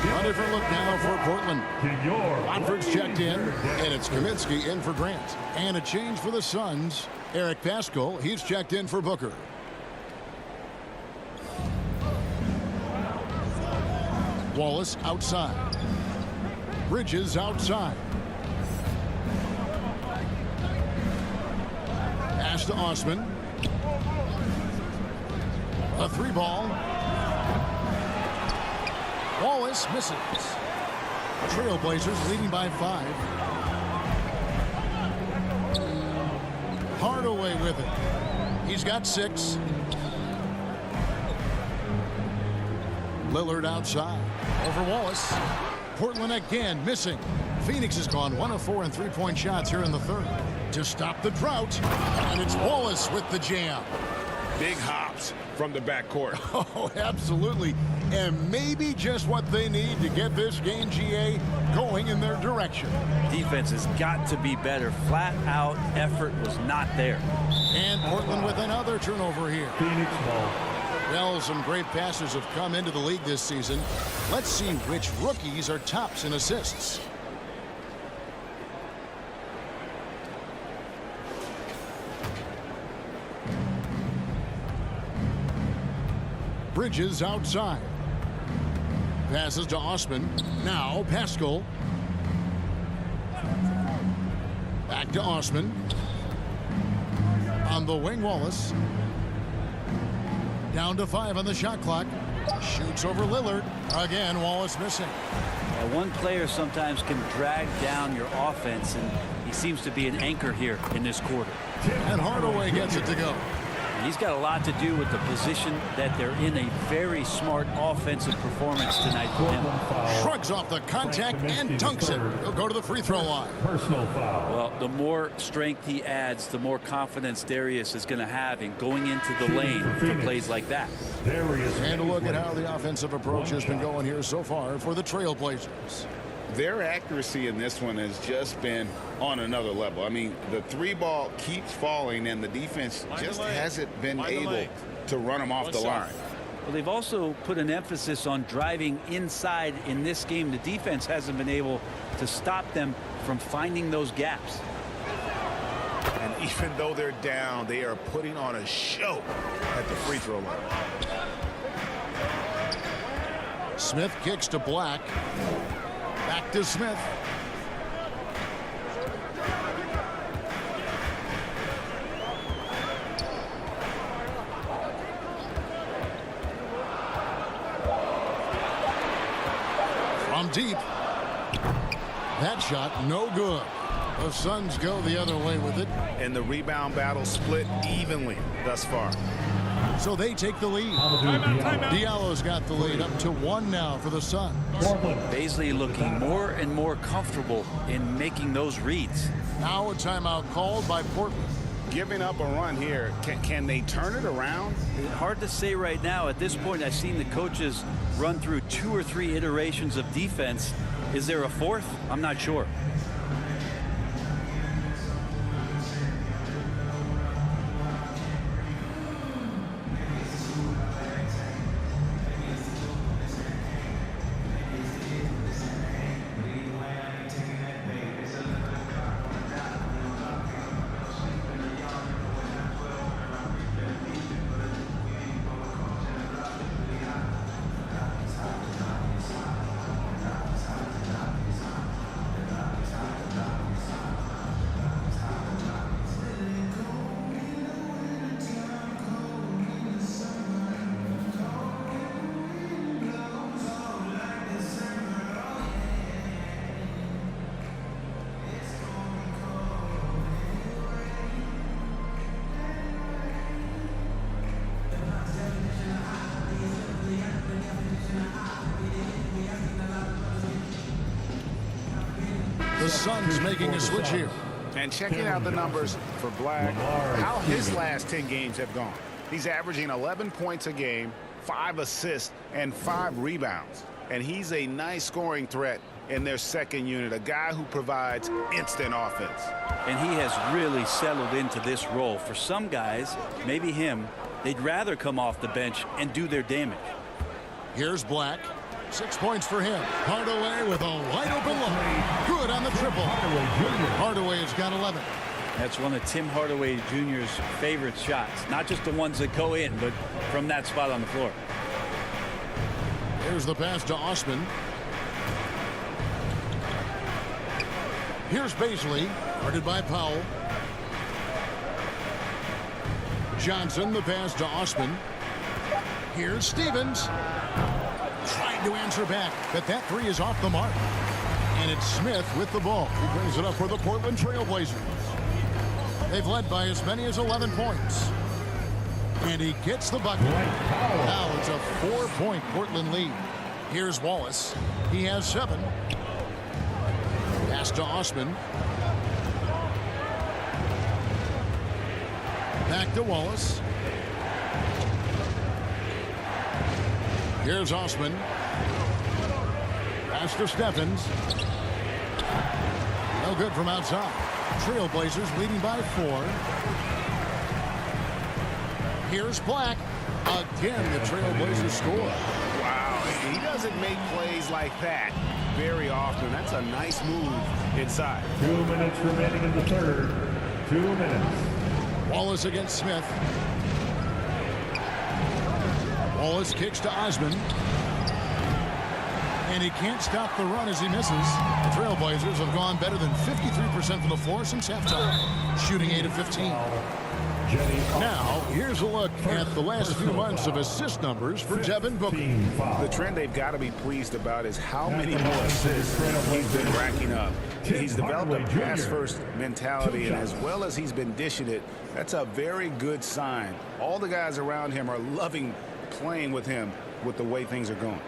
A different look now for Portland. Watford's checked in, and it's Kaminsky in for Grant. And a change for the Suns. Eric Pascal, he's checked in for Booker. Wallace outside. Bridges outside. Pass to Osman. A three ball. Wallace misses. Trailblazers leading by 5. Hardaway with it. He's got 6. Lillard outside. Over Wallace. Portland again missing. Phoenix has gone 1 of 4 in three-point shots here in the third. To stop the drought. And it's Wallace with the jam. Big hops from the backcourt. Oh, absolutely. And maybe just what they need to get this game, GA, going in their direction. Defense has got to be better. Flat out effort was not there. And Portland with another turnover here. Phoenix ball. Well, some great passers have come into the league this season. Let's see which rookies are tops in assists. Bridges outside. Passes to Osman. Now Pascal. Back to Osman. On the wing, Wallace. Down to 5 on the shot clock. Shoots over Lillard. Again, Wallace missing. One player sometimes can drag down your offense, and he seems to be an anchor here in this quarter. And Hardaway gets it to go. He's got a lot to do with the position that they're in. A very smart offensive performance tonight for him. Shrugs off the contact and dunks it. He'll go to the free throw line. Personal foul. Well, the more strength he adds, the more confidence Darius is going to have in going into the lane for plays like that. And a look at how the offensive approach has been going here so far for the Trailblazers. Their accuracy in this one has just been on another level. I mean, the 3-ball keeps falling, and the defense just hasn't been able to run them off the line. Well, they've also put an emphasis on driving inside in this game. The defense hasn't been able to stop them from finding those gaps. And even though they're down, they are putting on a show at the free throw line. Smith kicks to Black. Back to Smith. From deep. That shot no good. The Suns go the other way with it. And the rebound battle split evenly thus far. So they take the lead. Diallo's got the lead up to 1 now for the Suns. Baisley looking more and more comfortable in making those reads. Now a timeout called by Portland. Giving up a run here, can they turn it around? Hard to say right now. At this point, I've seen the coaches run through 2 or 3 iterations of defense. Is there a 4th? I'm not sure. The Suns making a switch here. And checking out the numbers for Black, how his last 10 games have gone. He's averaging 11 points a game, 5 assists, and 5 rebounds. And he's a nice scoring threat in their second unit, a guy who provides instant offense. And he has really settled into this role. For some guys, maybe him, they'd rather come off the bench and do their damage. Here's Black. 6 points for him. Hardaway with a wide open look. Good on the triple. Hardaway has got 11. That's one of Tim Hardaway Jr.'s favorite shots. Not just the ones that go in, but from that spot on the floor. Here's the pass to Osman. Here's Baisley, guarded by Powell. Johnson, the pass to Osman. Here's Stevens. Trying to answer back, but that 3 is off the mark. And it's Smith with the ball. He brings it up for the Portland Trail Blazers. They've led by as many as 11 points. And he gets the bucket. Now it's a 4-point Portland lead. Here's Wallace. He has 7. Pass to Osman. Back to Wallace. Here's Osman. Pass to Steffens. No good from outside. Trailblazers leading by 4. Here's Black. Again, the Trailblazers score. Wow, he doesn't make plays like that very often. That's a nice move inside. 2 minutes remaining in the third. 2 minutes. Wallace against Smith. Wallace kicks to Osman. And he can't stop the run as he misses. The Trailblazers have gone better than 53% from the floor since halftime, shooting 8 of 15. Now, here's a look at the last few months of assist numbers for Devin Booker. The trend they've got to be pleased about is how many more assists he's been racking up. He's developed a pass-first mentality, and as well as he's been dishing it, that's a very good sign. All the guys around him are loving playing with him with the way things are going.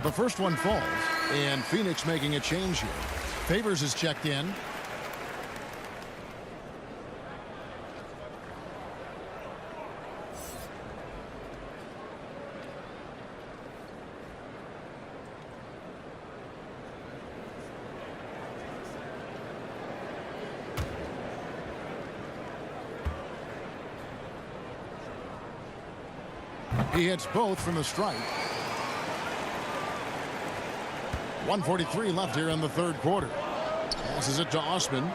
The first one falls, and Phoenix making a change here. Favors is checked in. He hits both from the strike. 1:43 left here in the third quarter. Passes it to Osman.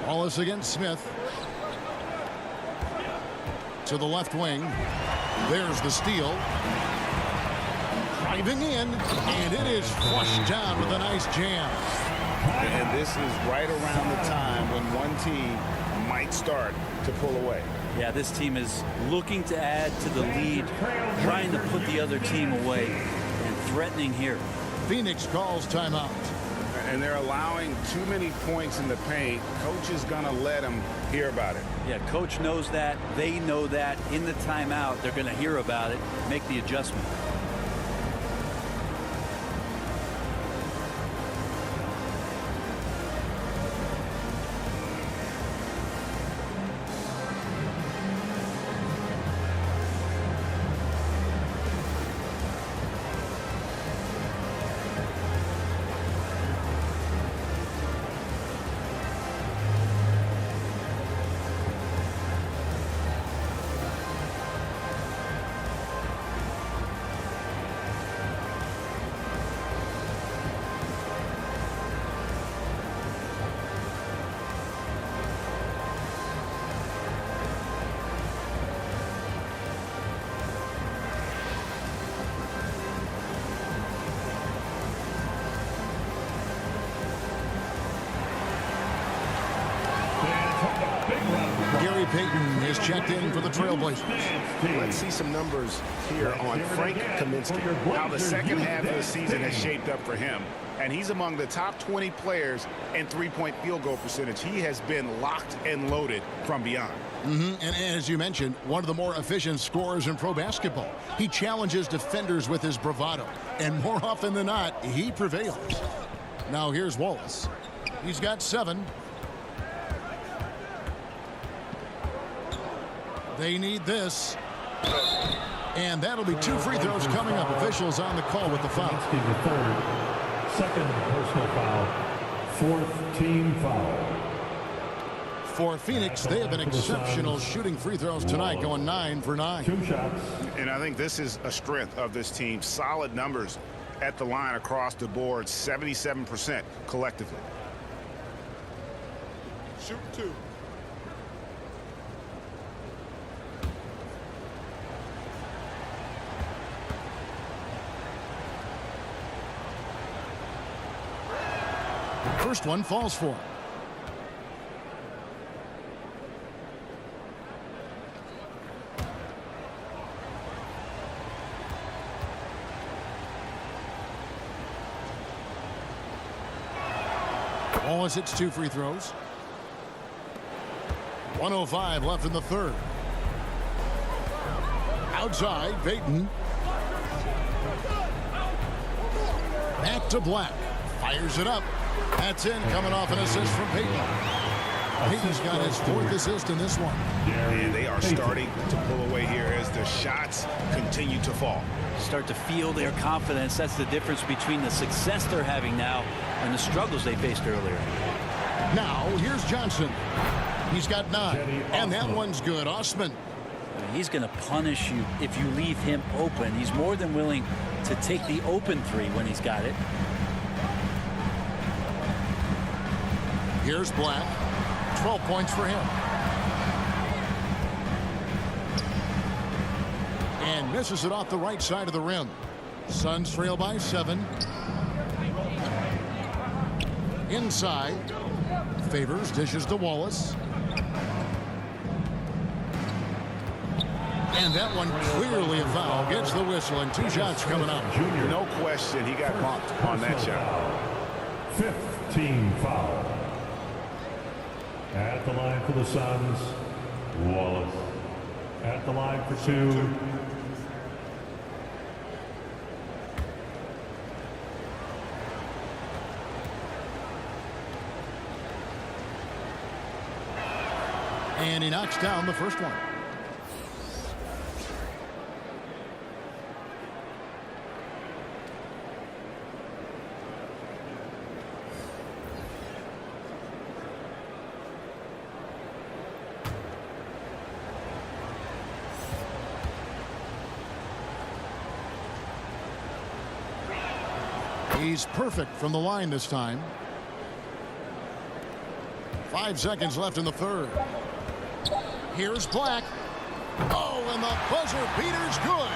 Wallace against Smith. To the left wing. There's the steal. Driving in, and it is flushed down with a nice jam. And this is right around the time when one team might start to pull away. Yeah, this team is looking to add to the lead, trying to put the other team away, and threatening here. Phoenix calls timeout. And they're allowing too many points in the paint. Coach is going to let them hear about it. Yeah, coach knows that. They know that. In the timeout, they're going to hear about it, make the adjustment. Gary Payton is checked in for the Trailblazers. Let's see some numbers here on Frank Kaminsky. How the second half of the season has shaped up for him. And he's among the top 20 players in three-point field goal percentage. He has been locked and loaded from beyond. And as you mentioned, one of the more efficient scorers in pro basketball. He challenges defenders with his bravado. And more often than not, he prevails. Now here's Wallace. He's got 7. They need this. And that'll be 2 free throws coming up. Officials on the call with the foul. The third, second personal foul, 4th team foul. For Phoenix, they have been exceptional shooting free throws tonight, going 9 for 9. 2 shots. And I think this is a strength of this team. Solid numbers at the line across the board, 77% collectively. Shoot 2. First one falls for him. Wallace hits 2 free throws. 1:05 left in the third. Outside, Payton. Back to Black. Fires it up. That's in, coming off an assist from Payton. Payton's got his 4th assist in this one. And they are starting to pull away here as the shots continue to fall. Start to feel their confidence. That's the difference between the success they're having now and the struggles they faced earlier. Now, here's Johnson. He's got 9, and that one's good. Osman. He's going to punish you if you leave him open. He's more than willing to take the open 3 when he's got it. Here's Black. 12 points for him. And misses it off the right side of the rim. Suns trail by 7. Inside. Favors, dishes to Wallace. And that one clearly a foul. Gets the whistle, and 2 shots coming up. No question, he got bumped on that shot. 5th team foul. At the line for the Suns, Wallace. At the line for 2. And he knocks down the first one. He's perfect from the line this time. 5 seconds left in the third. Here's Black. Oh, and the buzzer beater's good.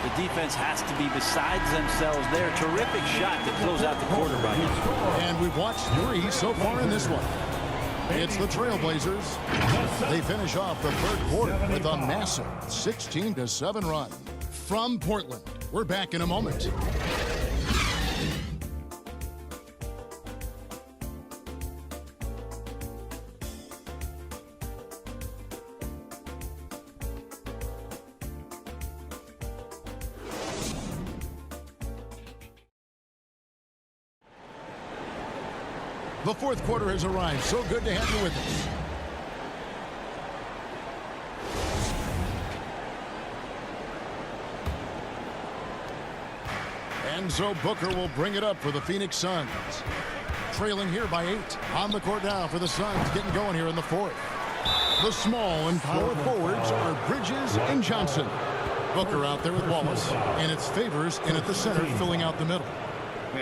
The defense has to be besides themselves there. Terrific shot to close out the quarter by him. And we've watched 3 so far in this one. It's the Trailblazers. They finish off the third quarter with a massive 16-7 run. From Portland, we're back in a moment. The fourth quarter has arrived. So good to have you with us. And so Booker will bring it up for the Phoenix Suns. Trailing here by 8. On the court now for the Suns, getting going here in the fourth. The small and power forwards are Bridges and Johnson. Booker out there with Wallace, and it's Favors in at the center, filling out the middle.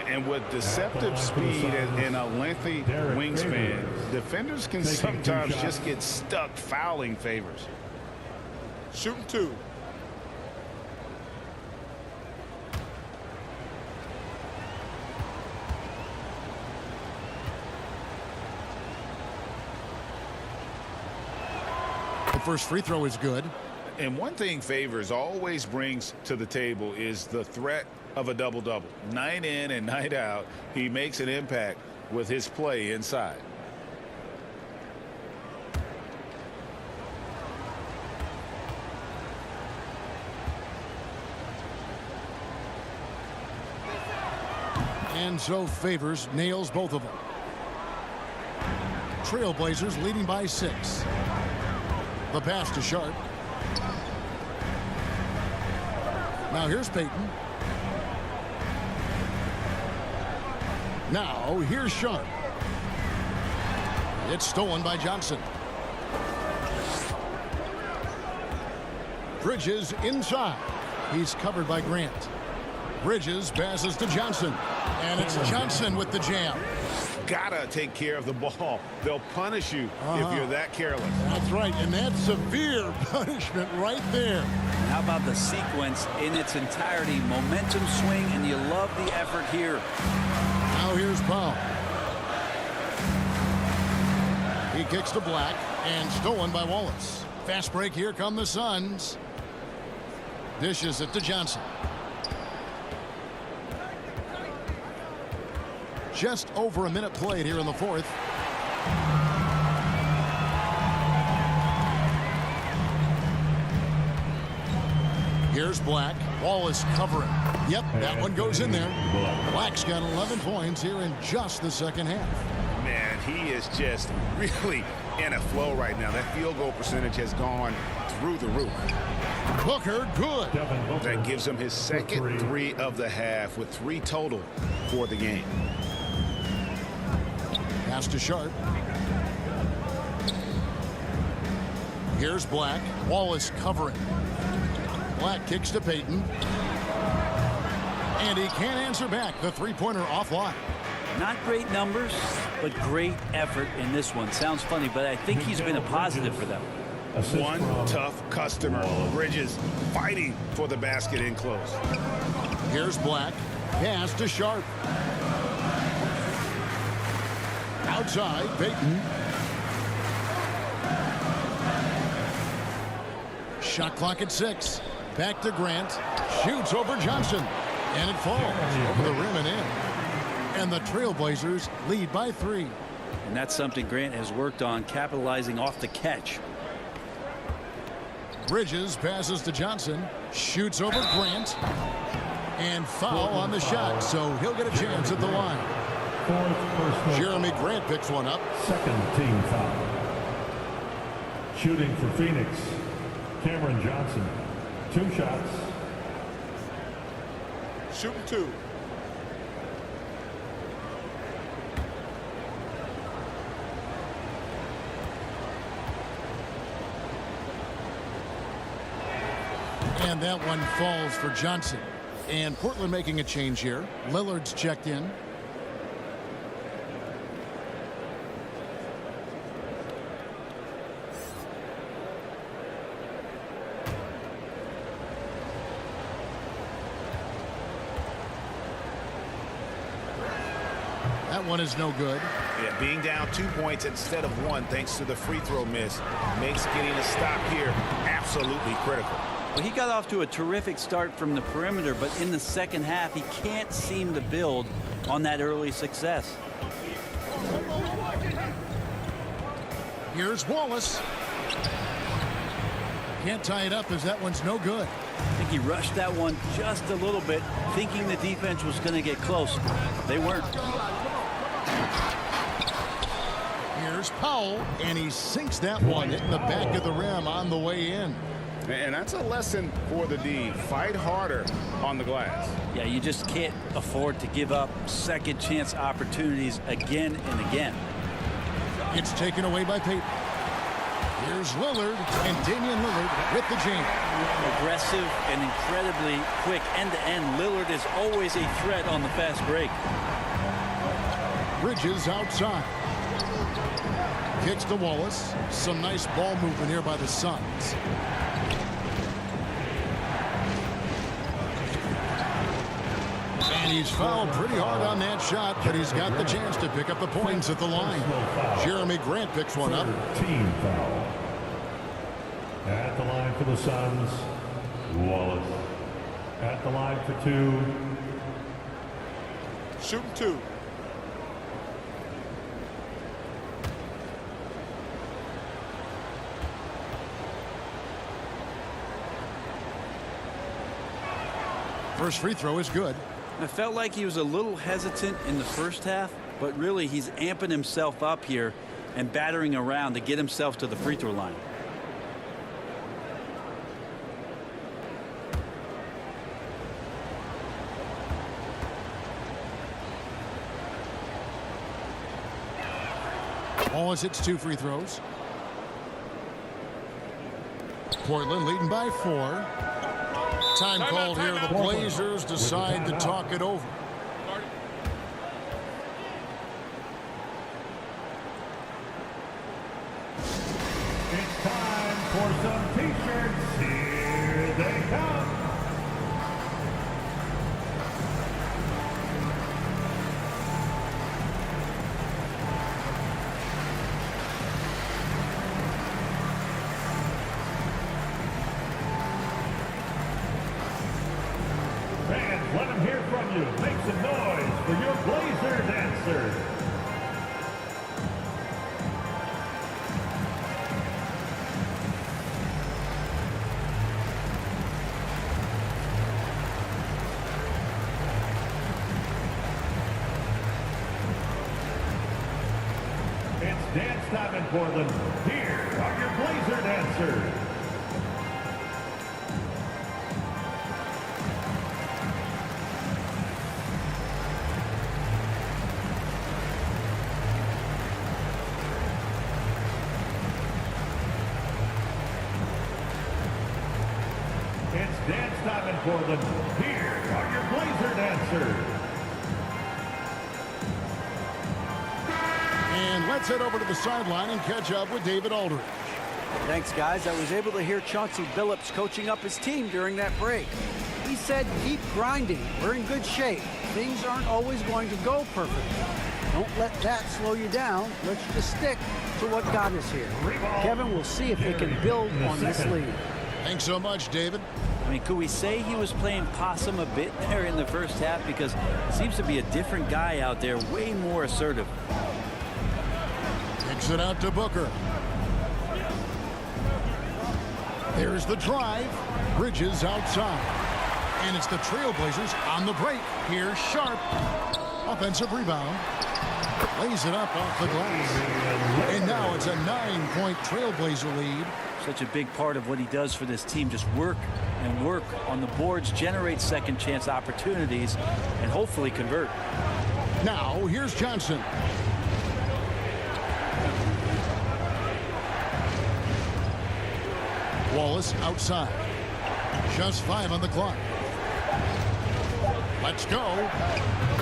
And with deceptive speed and a lengthy wingspan, defenders can sometimes just get stuck fouling Favors. Shooting 2. The first free throw is good. And one thing Favors always brings to the table is the threat of a double-double. Night in and night out, he makes an impact with his play inside. And so Favors nails both of them. Trailblazers leading by 6. The pass to Sharp. Now here's Payton. Now here's Sharp. It's stolen by Johnson. Bridges inside. He's covered by Grant. Bridges passes to Johnson. And it's Johnson with the jam. Gotta take care of the ball. They'll punish you if you're that careless. That's right, and that's severe punishment right there. How about the sequence in its entirety? Momentum swing, and you love the effort here. Now here's Powell. He kicks to Black, and stolen by Wallace. Fast break, here come the Suns. Dishes it to Johnson. Just over a minute played here in the fourth. Here's Black. Wallace covering. Yep, that one goes in there. Black's got 11 points here in just the second half. Man, he is just really in a flow right now. That field goal percentage has gone through the roof. Booker, good. That gives him his second 3 of the half with 3 total for the game. Pass to Sharp. Here's Black. Wallace covering. Black kicks to Payton. And he can't answer back. The three-pointer offline. Not great numbers, but great effort in this one. Sounds funny, but I think he's been a positive for them. One tough customer. Bridges fighting for the basket in close. Here's Black. Pass to Sharp. Outside, Payton. Shot clock at 6. Back to Grant. Shoots over Johnson. And it falls over the rim and in. And the Trailblazers lead by 3. And that's something Grant has worked on, capitalizing off the catch. Bridges passes to Johnson. Shoots over Grant. And foul on the shot, so he'll get a chance at the line. Jeremy Grant picks one up. Second team foul. Shooting for Phoenix, Cameron Johnson. 2 shots. Shooting 2. And that one falls for Johnson. And Portland making a change here. Lillard's checked in. That one is no good. Yeah, being down 2 points instead of 1 thanks to the free throw miss makes getting a stop here absolutely critical. Well, he got off to a terrific start from the perimeter, but in the second half, he can't seem to build on that early success. Here's Wallace. Can't tie it up as that one's no good. I think he rushed that one just a little bit, thinking the defense was going to get close. They weren't. Here's Powell, and he sinks that one in the back of the rim on the way in. And that's a lesson for the D. Fight harder on the glass. Yeah, you just can't afford to give up second chance opportunities again and again. It's taken away by Payton. Here's Lillard, and Damian Lillard with the jam. Aggressive and incredibly quick end-to-end. Lillard is always a threat on the fast break. Bridges outside. Kicks to Wallace. Some nice ball movement here by the Suns. And he's fouled pretty hard on that shot, but he's got the chance to pick up the points at the line. Jeremy Grant picks one up. Team foul. At the line for the Suns, Wallace. At the line for 2. Shooting 2. First free throw is good. I felt like he was a little hesitant in the first half, but really he's amping himself up here and battering around to get himself to the free throw line. Wallace hits 2 free throws. Portland leading by 4. Time called here. The Blazers decide to talk it over. It's time for some t-shirts. Here they come. Fans, let them hear from you. Make some noise for your Blazer dancer. It's dance time in Portland. Here are your Blazer dancers. It's dance time in Portland. Here are your Blazer dancers. And let's head over to the sideline and catch up with David Aldridge. Thanks, guys. I was able to hear Chauncey Billups coaching up his team during that break. He said, keep grinding. We're in good shape. Things aren't always going to go perfectly. Don't let that slow you down. Let's just stick to what got us here. Kevin, we'll see if they can build on this lead. Thanks so much, David. I mean, could we say he was playing possum a bit there in the first half? Because it seems to be a different guy out there, way more assertive. Kicks it out to Booker. There's the drive. Bridges outside. And it's the Trailblazers on the break. Here's Sharp. Offensive rebound. Lays it up off the glass. And now it's a 9-point Trailblazer lead. Such a big part of what he does for this team. Just work and work on the boards, generate second chance opportunities, and hopefully convert. Now, here's Johnson. Wallace outside. Just 5 on the clock. Let's go.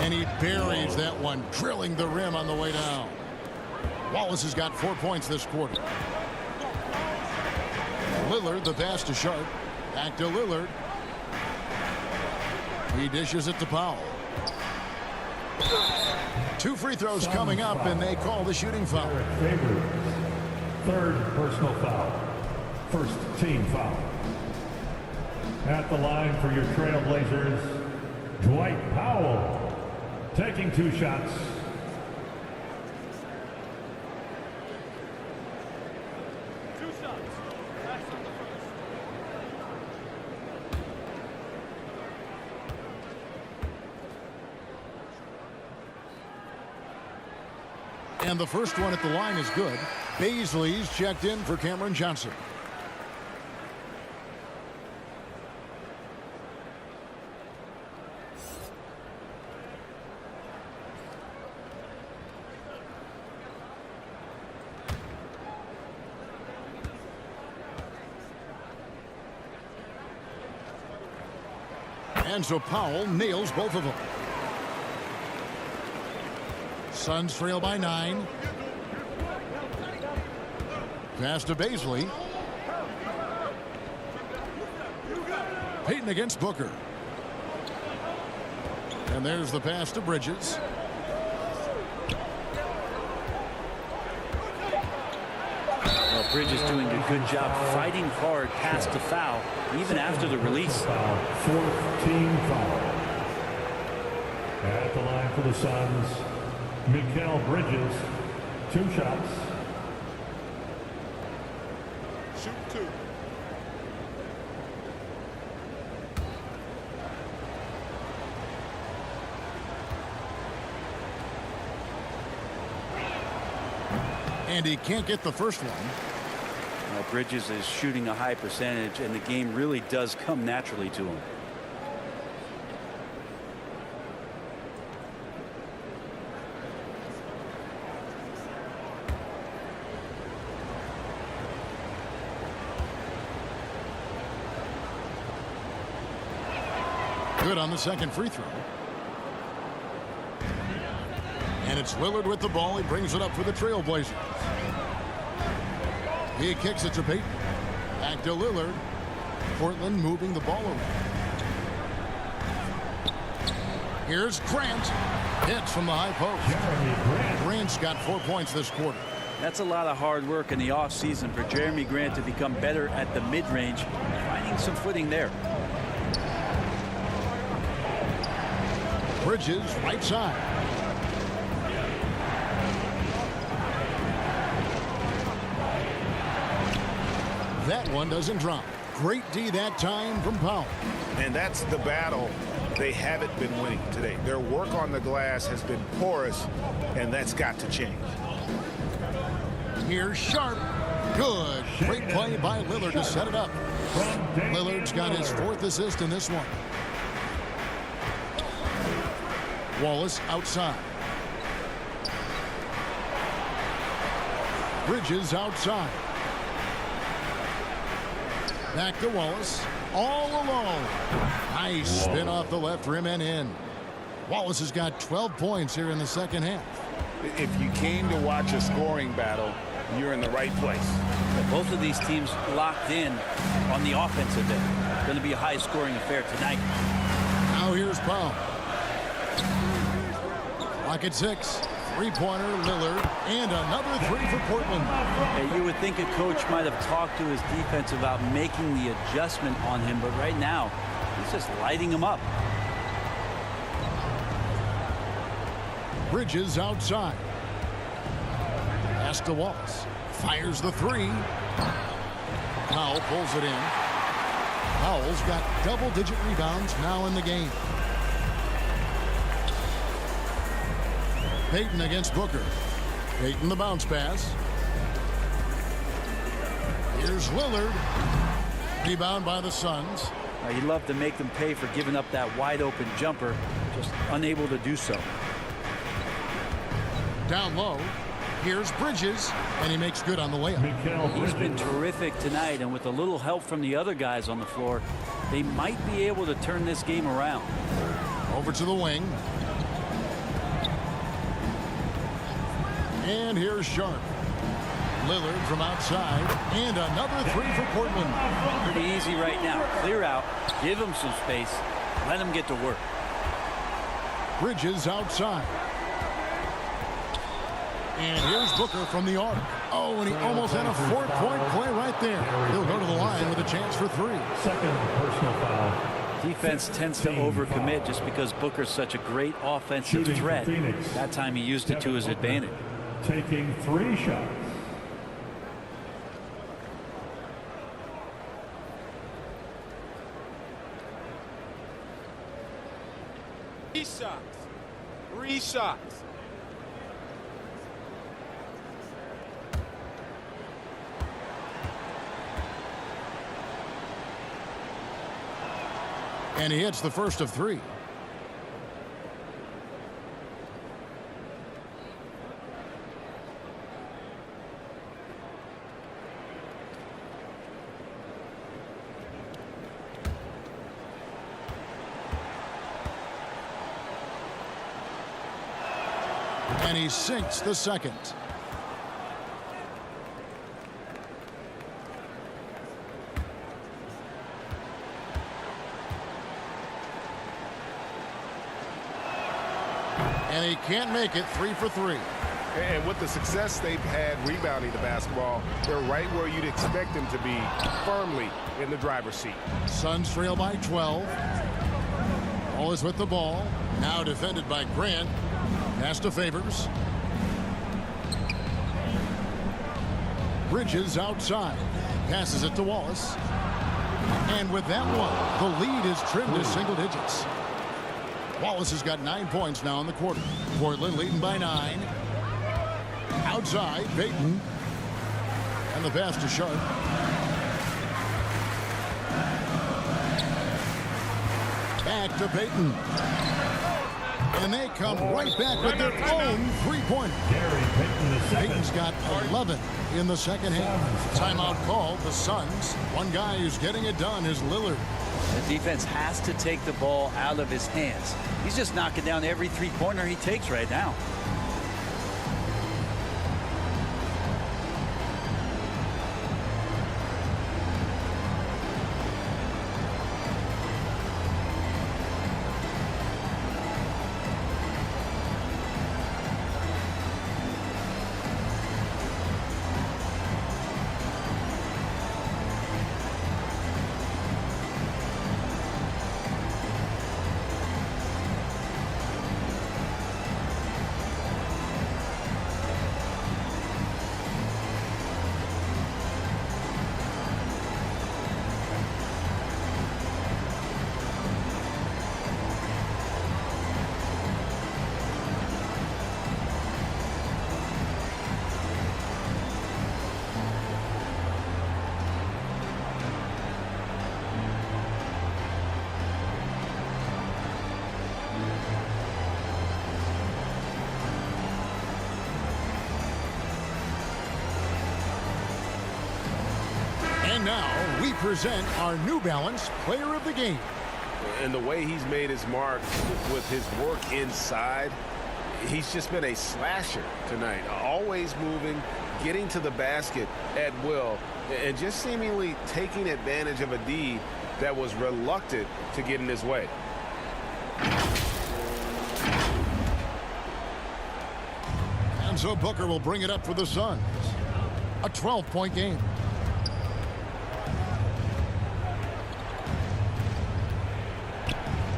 And he buries that one, drilling the rim on the way down. Wallace has got 4 points this quarter. Lillard, the pass to Sharp. Back to Lillard. He dishes it to Powell. 2 free throws coming up, and they call the shooting foul. Favorite. Third personal foul. First team foul. At the line for your Trailblazers, Dwight Powell. Taking 2 shots. And the first one at the line is good. Baisley's checked in for Cameron Johnson. And so Powell nails both of them. Suns trail by 9. Pass to Baisley. Payton against Booker. And there's the pass to Bridges. Well, Bridges doing a good job fighting hard past the foul, even after the release. Fourth team foul. At the line for the Suns, Mikal Bridges, 2 shots. Shoot 2. And he can't get the first one. Well, Bridges is shooting a high percentage, and the game really does come naturally to him. Good on the second free throw. And it's Lillard with the ball. He brings it up for the Trailblazers. He kicks it to Payton. Back to Lillard. Portland moving the ball around. Here's Grant. Hits from the high post. Grant's got 4 points this quarter. That's a lot of hard work in the offseason for Jeremy Grant to become better at the mid-range, finding some footing there. Bridges right side. That one doesn't drop. Great D that time from Powell. And that's the battle they haven't been winning today. Their work on the glass has been porous, and that's got to change. Here's Sharp. Good. Great play by Lillard to set it up. Lillard's got his 4th assist in this one. Wallace outside. Bridges outside. Back to Wallace. All alone. Nice spin off the left rim and in. Wallace has got 12 points here in the second half. If you came to watch a scoring battle, you're in the right place. Both of these teams locked in on the offensive end. Going to be a high-scoring affair tonight. Now here's Powell. Clock at 6. Three-pointer, Lillard, and another 3 for Portland. You would think a coach might have talked to his defense about making the adjustment on him, but right now, he's just lighting him up. Bridges outside. Pass to Wallace. Fires the 3. Powell pulls it in. Powell's got double-digit rebounds now in the game. Payton against Booker. Payton the bounce pass. Here's Lillard. Rebound by the Suns. He'd love to make them pay for giving up that wide-open jumper, just unable to do so. Down low. Here's Bridges, and he makes good on the layup. He's been terrific tonight, and with a little help from the other guys on the floor, they might be able to turn this game around. Over to the wing. And here's Sharp. Lillard from outside, and another 3 for Portland. Pretty easy right now. Clear out, give him some space, let him get to work. Bridges outside. And here's Booker from the arc. Oh, and he almost had a 4-point play right there. He'll go to the line with a chance for 3. Second personal foul. Defense tends to overcommit just because Booker's such a great offensive Shooting for threat. Phoenix. That time he used it to his advantage. Taking 3 shots. Three shots. And he hits the first of 3. And he sinks the second. And he can't make it. 3 for 3. And with the success they've had rebounding the basketball, they're right where you'd expect them to be, firmly in the driver's seat. Suns trail by 12. Wallace with the ball. Now defended by Grant. Pass to Favors. Bridges outside. Passes it to Wallace. And with that one, the lead is trimmed to single digits. Wallace has got 9 points now in the quarter. Portland leading by 9. Outside, Payton. And the pass to Sharp. Back to Payton. And they come right back with their own 3-pointer. Gary Payton the second. Payton's got 11 in the second half. Timeout called the Suns. One guy who's getting it done is Lillard. The defense has to take the ball out of his hands. He's just knocking down every 3-pointer he takes right now. And now we present our New Balance Player of the Game. And the way he's made his mark with his work inside, he's just been a slasher tonight. Always moving, getting to the basket at will, and just seemingly taking advantage of a D that was reluctant to get in his way. And so Booker will bring it up for the Suns. A 12-point game.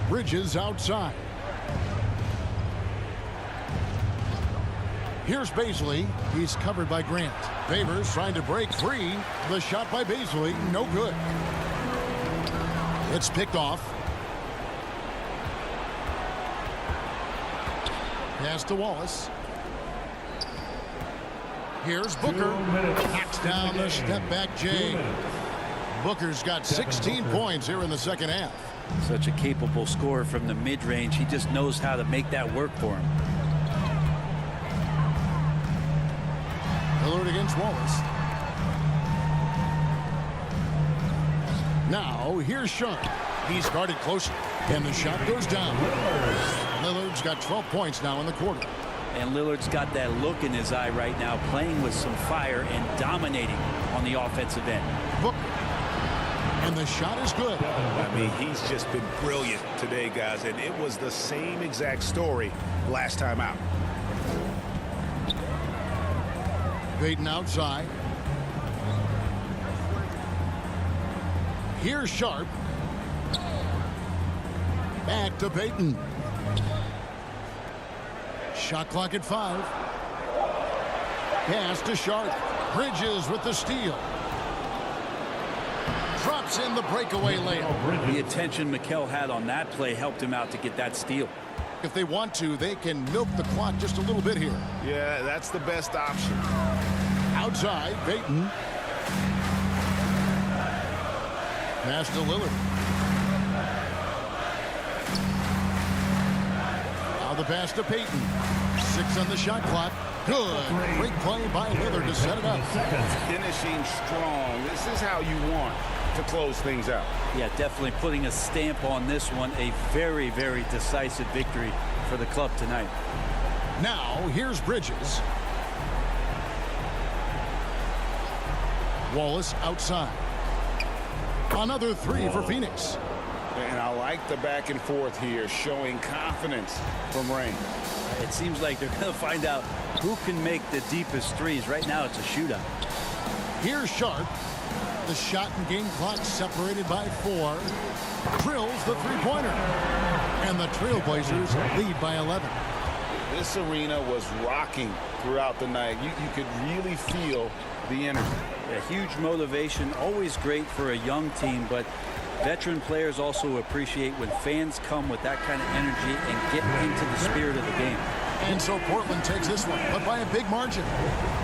Bridges outside. Here's Baisley. He's covered by Grant. Favors trying to break free. The shot by Baisley, no good. It's picked off. Pass to Wallace. Here's Booker. Knocks down the step back Jay. Booker's got 16 points here in the second half. Such a capable scorer from the mid-range. He just knows how to make that work for him. Lillard against Wallace. Now here's Sharp. He's guarded closely, and the shot goes down. Lillard's got 12 points now in the quarter. And Lillard's got that look in his eye right now, playing with some fire and dominating on the offensive end. Booker. And the shot is good. I mean, he's just been brilliant today, guys, and it was the same exact story last time out. Payton outside. Here's Sharp. Back to Payton. Shot clock at 5. Pass to Sharp. Bridges with the steal. Drops in the breakaway layup. The attention Mikel had on that play helped him out to get that steal. If they want to, they can milk the clock just a little bit here. Yeah, that's the best option. Outside, Payton. Pass to Lillard. Now the pass to Payton. 6 on the shot clock. Good. Great play by Lillard to set it up. Finishing strong. This is how you want to close things out. Yeah, definitely putting a stamp on this one. A very, very decisive victory for the club tonight. Now, here's Bridges. Wallace outside. Another 3 for Phoenix. And I like the back and forth here, showing confidence from Rain. It seems like they're going to find out who can make the deepest threes. Right now, it's a shootout. Here's Sharp. The shot and game clock separated by 4. Drills the three-pointer. And the Trailblazers lead by 11. This arena was rocking throughout the night. You could really feel the energy. A huge motivation, always great for a young team, but veteran players also appreciate when fans come with that kind of energy and get into the spirit of the game. And so Portland takes this one, but by a big margin.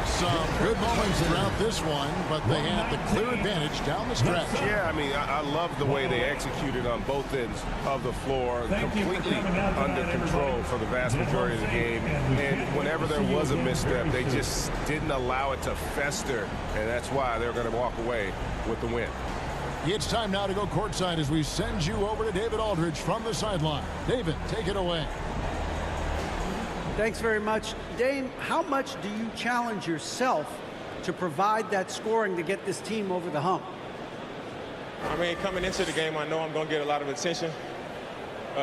Some good moments throughout this one, but they had the clear advantage down the stretch. Yeah, I mean, I love the way they executed on both ends of the floor, completely under control for the vast majority of the game. And whenever there was a misstep, they just didn't allow it to fester, and that's why they're going to walk away with the win. It's time now to go courtside as we send you over to David Aldridge from the sideline. David, take it away. Thanks very much. Dame, how much do you challenge yourself to provide that scoring to get this team over the hump? I mean, coming into the game, I know I'm going to get a lot of attention.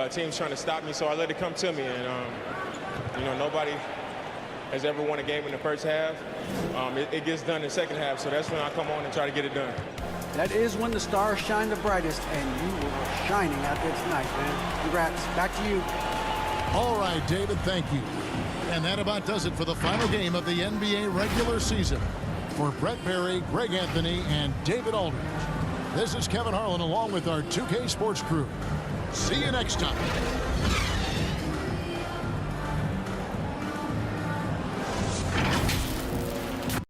Teams trying to stop me, so I let it come to me. And, you know, nobody has ever won a game in the first half. It gets done in the second half, so that's when I come on and try to get it done. That is when the stars shine the brightest, and you were shining out there tonight, man. Congrats. Back to you. All right, David, thank you. And that about does it for the final game of the NBA regular season. For Brett Berry, Greg Anthony, and David Aldridge, this is Kevin Harlan along with our 2K Sports crew. See you next time.